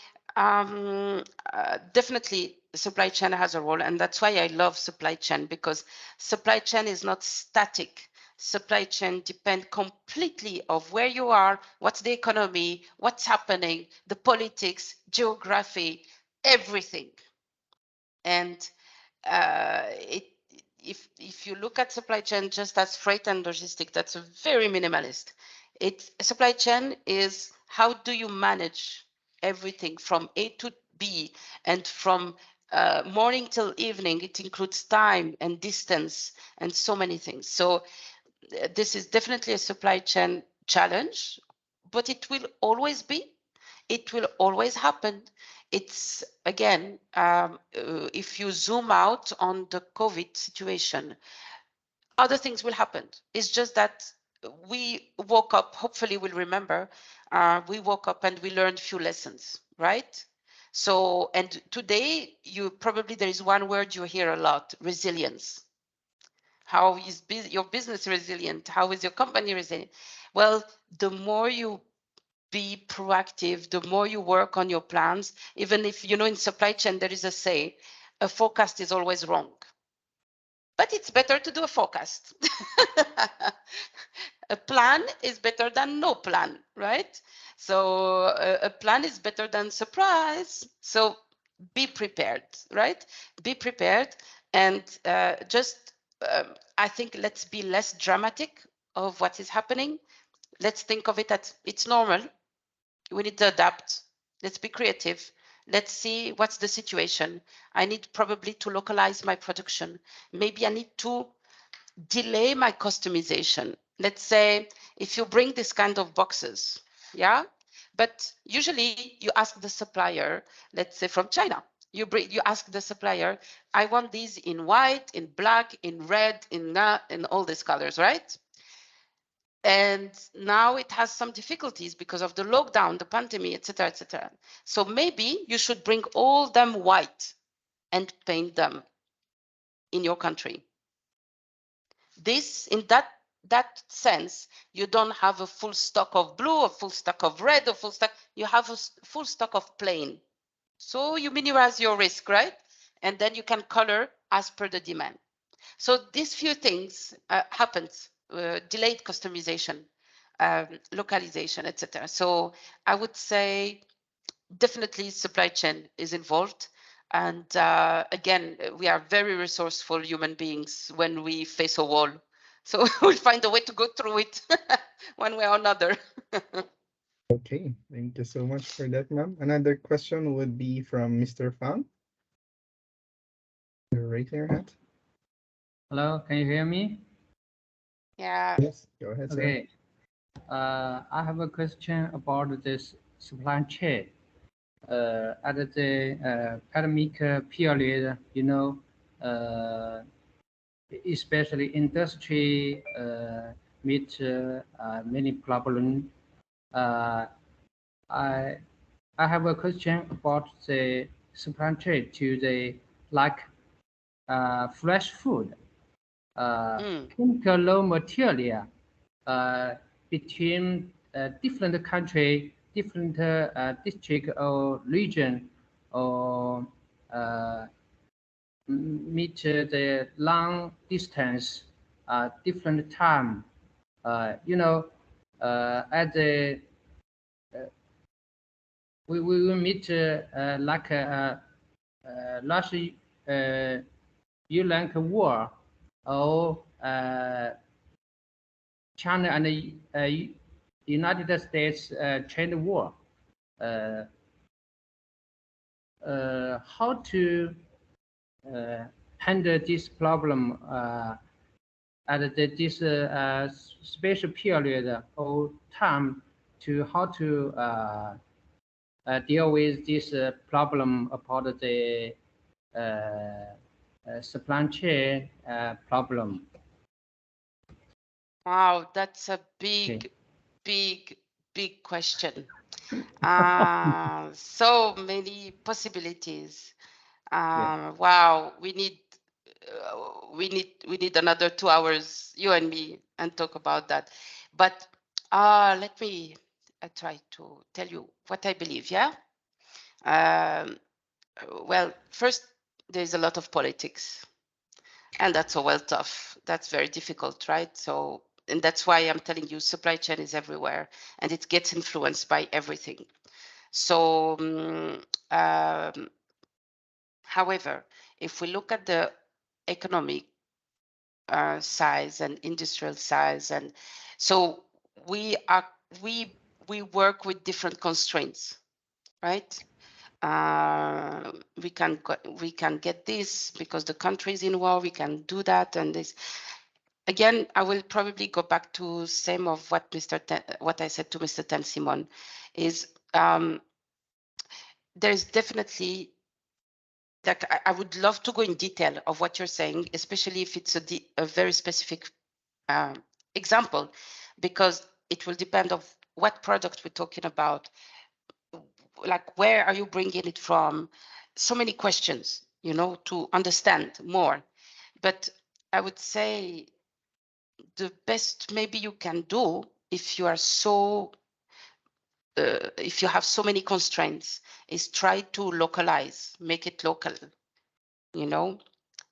definitely supply chain has a role. And that's why I love supply chain, because supply chain is not static. Supply chain depend completely of where you are, what's the economy, what's happening, the politics, geography, everything. And if you look at supply chain just as freight and logistics, that's a very minimalist. Supply chain is how do you manage everything from A to B, and from morning till evening. It includes time and distance and so many things. So this is definitely a supply chain challenge, but it will always be. It will always happen. It's again, if you zoom out on the COVID situation, other things will happen. It's just that we woke up, hopefully we'll remember, we woke up and we learned few lessons, right? So, and today there is one word you hear a lot: resilience. How is your business resilient? How is your company resilient? Well, the more you be proactive, the more you work on your plans, even if, in supply chain, there is a say, a forecast is always wrong. but it's better to do a forecast. A plan is better than no plan, right? So a plan is better than surprise. So be prepared, right? Be prepared, and just I think let's be less dramatic of what is happening. Let's think of it as it's normal. We need to adapt. Let's be creative. Let's see what's the situation. I need probably to localize my production. Maybe I need to delay my customization. Let's say if you bring this kind of boxes, yeah, but usually you ask the supplier, let's say from China, you ask the supplier, I want these in white, in black, in red, in all these colors, right? And now it has some difficulties because of the lockdown, the pandemic, etc., etc. So maybe you should bring all them white and paint them in your country. This, in that sense, you don't have a full stock of blue, a full stock of red, a full stock. You have a full stock of plain. So you minimize your risk, right? And then you can color as per the demand. So these few things happens, delayed customization, localization, etc. So I would say definitely supply chain is involved. And again, we are very resourceful human beings when we face a wall. So we'll find a way to go through it one way or another. Okay, thank you so much for that, ma'am. Another question would be from Mr. Fang. Raise your hand. Hello, can you hear me? Yeah. Yes, go ahead, sir. Okay. I have a question about this supply chain. At the pandemic period, you know, especially industry meet many problems. I have a question about the supply chain to the like fresh food, chemical raw material between different country, different district or region, or meet the long distance, different time. You know, at the we will meet like last Iran war or China and the United States trade war. How to handle this problem at this special period or time to how to deal with this problem about the supply chain problem. Wow, that's a big, big question. So many possibilities. Wow, we need another 2 hours, you and me, and talk about that. But let me try to tell you what I believe. Yeah. Well, first, there's a lot of politics, and that's well tough. That's very difficult, right? So, and that's why I'm telling you, supply chain is everywhere, and it gets influenced by everything. So, however, if we look at the economic size and industrial size, and so we work with different constraints, right? We can get this because the country is in war. We can do that, and this. Again, I will probably go back to same of what what I said to Mr. Ten Simon, is there's definitely, like, I would love to go in detail of what you're saying, especially if it's a very specific example, because it will depend of what product we're talking about, like where are you bringing it from, so many questions, you know, to understand more. But I would say the best maybe you can do if you are if you have so many constraints is try to localize, make it local, you know.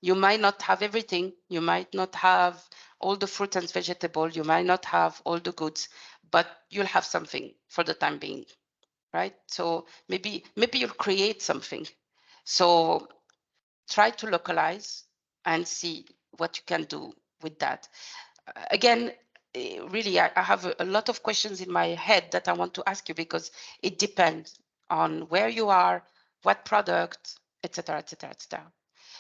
You might not have everything. You might not have all the fruit and vegetable. You might not have all the goods, but you'll have something for the time being, right? So maybe you'll create something. So try to localize and see what you can do with that. Again, really, I have a lot of questions in my head that I want to ask you, because it depends on where you are, what product, etc., etc., etc.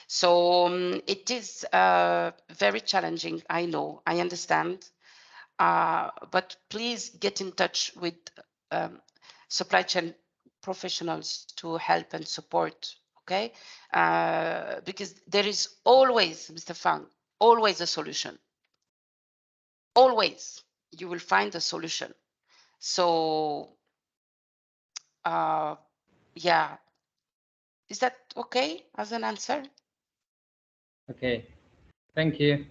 So it is very challenging. I know, I understand, but please get in touch with supply chain professionals to help and support. Okay, because there is always, Mr. Fang, always a solution. Always, you will find a solution. So, yeah, is that okay as an answer? Okay, thank you.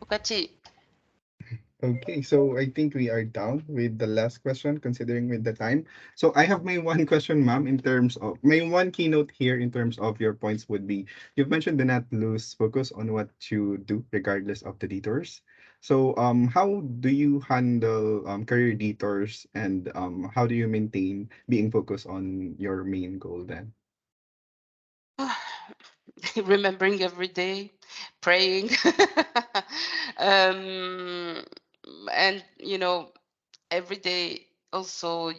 Bugatti. Okay, so I think we are down with the last question, considering with the time. So I have my one question, ma'am, in terms of my one keynote here in terms of your points would be, you've mentioned do not lose focus on what you do, regardless of the detours. So how do you handle career detours, and how do you maintain being focused on your main goal then? Remembering every day, praying, and every day also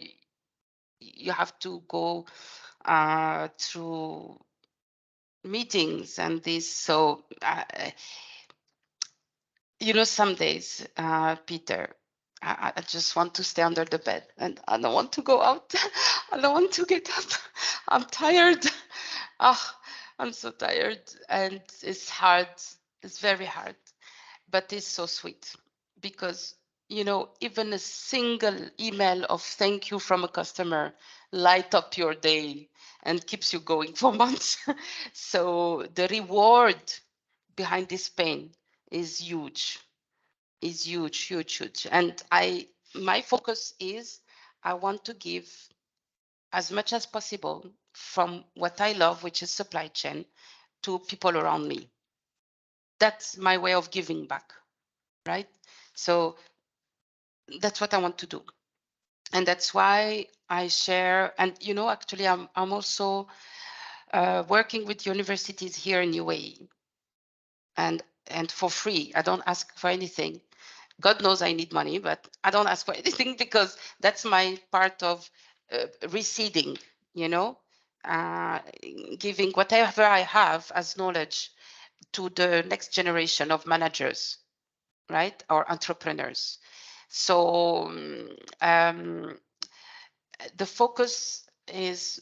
you have to go through meetings and this. So some days, Peter, I just want to stay under the bed and I don't want to go out. I don't want to get up. I'm tired. Oh, I'm so tired, and it's hard. It's very hard, but it's so sweet because even a single email of thank you from a customer light up your day and keeps you going for months. So the reward behind this pain is huge, huge. And my focus is I want to give as much as possible from what I love, which is supply chain, to people around me. That's my way of giving back, right? So that's what I want to do. And that's why I share. And, actually, I'm also working with universities here in UAE, and for free. I don't ask for anything. God knows I need money, but I don't ask for anything because that's my part of receding, giving whatever I have as knowledge to the next generation of managers, right, or entrepreneurs. So the focus is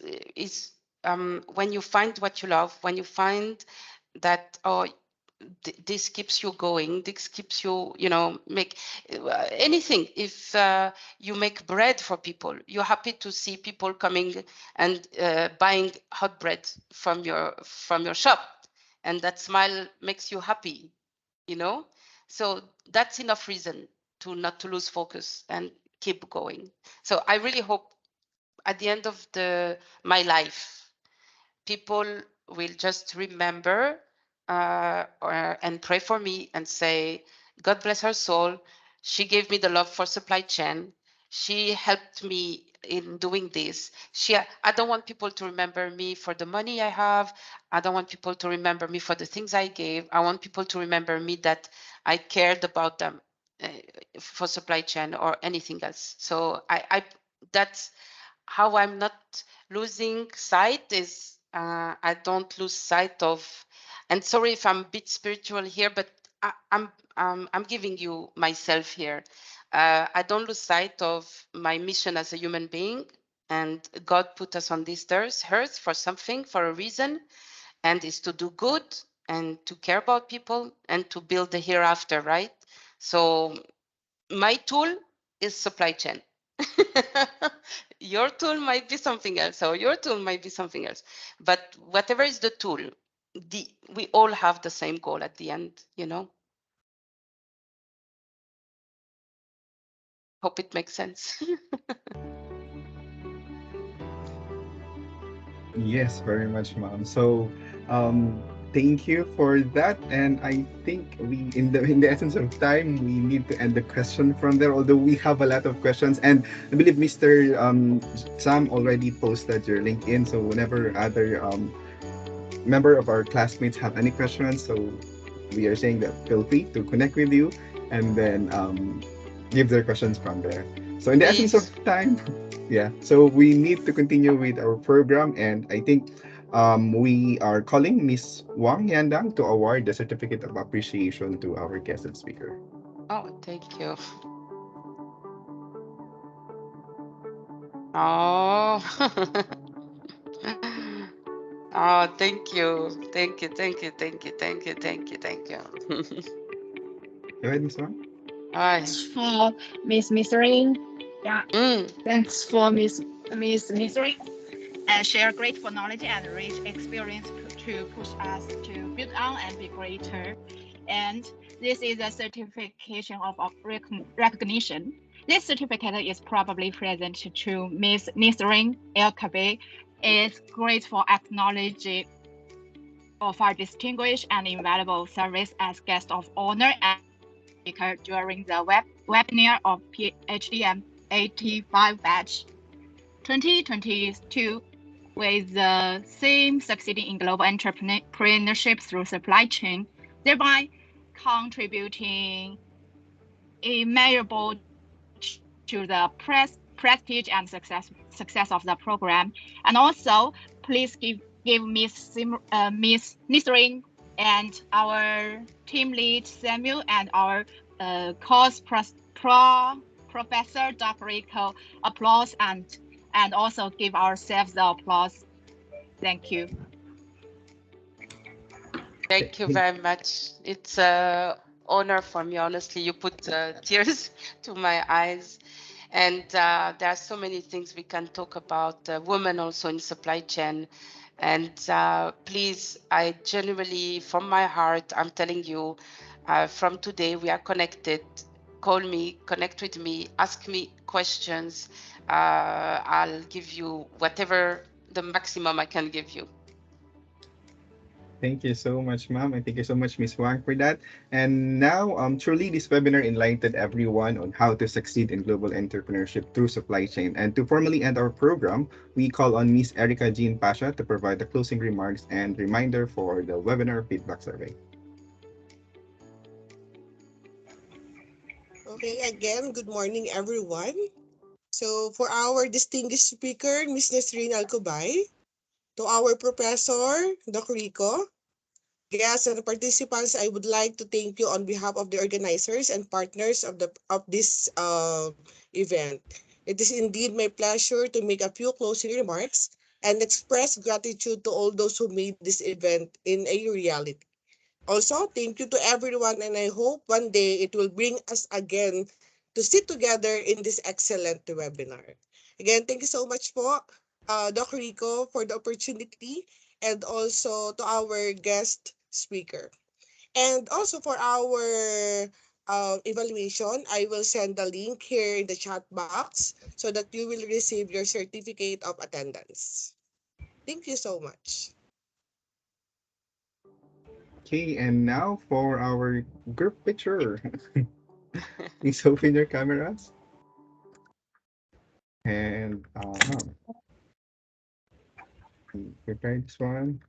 when you find what you love, when you find that this keeps you going, this keeps you, make anything. If you make bread for people, you're happy to see people coming and buying hot bread from your shop, and that smile makes you happy, so that's enough reason to not to lose focus and keep going. So I really hope at the end of my life, people will just remember and pray for me and say, God bless her soul. She gave me the love for supply chain. She helped me in doing this. I don't want people to remember me for the money I have. I don't want people to remember me for the things I gave. I want people to remember me that I cared about them for supply chain or anything else. So that's how I'm not losing sight is I don't lose sight of, and sorry if I'm a bit spiritual here, but I'm giving you myself here. I don't lose sight of my mission as a human being, and God put us on this earth for something, for a reason, and is to do good and to care about people and to build the hereafter, right? So my tool is supply chain. Your tool might be something else, or your tool might be something else. But whatever is the tool, we all have the same goal at the end, Hope it makes sense. Yes, very much, ma'am. So, Thank you for that. And I think we, in the essence of time, we need to end the question from there. Although we have a lot of questions, and I believe Mr. Sam already posted your LinkedIn. So whenever other member of our classmates have any questions, so we are saying that feel free to connect with you, and then give their questions from there. So in the essence of Please. time, yeah. So we need to continue with our program, and I think we are calling Miss Wang Yandang to award the certificate of appreciation to our guest and speaker. Oh, thank you. Oh. Oh, thank you. Thank you. Thank you. Thank you. Thank you. Thank you. Thank you. Go ahead, Miss Wang. Ay. For Miss Nissrine. Yeah, Mm. thanks for Miss Nissrine and share grateful knowledge and rich experience to push us to build on and be greater. And this is a certification of recognition. This certificate is probably present to Miss Nissrine Elqobai. It's great for acknowledging of our distinguished and invaluable service as guest of honor and speaker during the webinar of PHDM 85 batch 2022 with the theme succeeding in global entrepreneurship through supply chain, thereby contributing immeasurable to the prestige and success of the program. And also, please give Miss Nissrine and our team lead Samuel and our course professor Dr. Rico applause and also give ourselves the applause. Thank you. Thank you very much. It's a honor for me, honestly. You put tears to my eyes. And there are so many things we can talk about, women also in supply chain. And please, I genuinely, from my heart, I'm telling you, from today, we are connected. Call me, connect with me, ask me questions. I'll give you whatever the maximum I can give you. Thank you so much, ma'am, and thank you so much, Miss Wang, for that. And now, truly, this webinar enlightened everyone on how to succeed in global entrepreneurship through supply chain. And to formally end our program, we call on Miss Erica Jean Pasha to provide the closing remarks and reminder for the webinar feedback survey. Okay, again, good morning, everyone. So for our distinguished speaker, Ms. Nissrine Elqobai, to our professor, Dr. Rico, guests and participants, I would like to thank you on behalf of the organizers and partners of this event. It is indeed my pleasure to make a few closing remarks and express gratitude to all those who made this event in a reality. Also, thank you to everyone, and I hope one day it will bring us again to sit together in this excellent webinar. Again, thank you so much po, Doc Rico, for the opportunity, and also to our guest speaker. And also for our evaluation, I will send the link here in the chat box so that you will receive your certificate of attendance. Thank you so much. Okay, and now for our group picture. Please open your cameras. And prepare this one.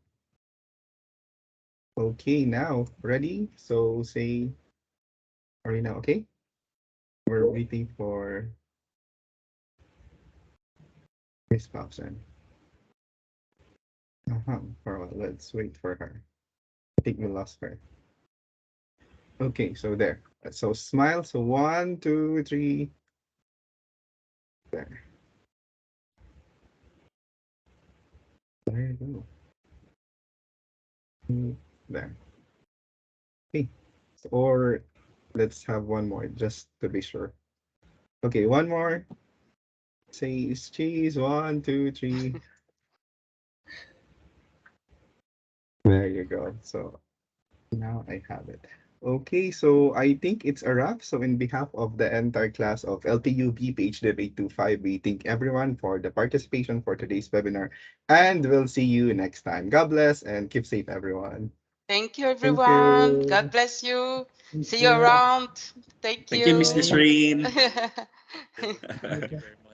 Okay, now ready? So say, are we now okay? We're waiting for Miss Pausen. For a while, let's wait for her. I think we lost her. Okay, so there. So smile. So 1, 2, 3. There. There you go. There. Okay. Or let's have one more just to be sure. Okay, one more. Say cheese. 1, 2, 3. There you go. So now I have it. Okay, so I think it's a wrap. So in behalf of the entire class of LTUB PHDM 825, we thank everyone for the participation for today's webinar, and we'll see you next time. God bless and keep safe, everyone. Thank you, everyone. you. God bless you. Thank See you you. around. Thank Thank you, Miss you. Nissrine. Thank you very much.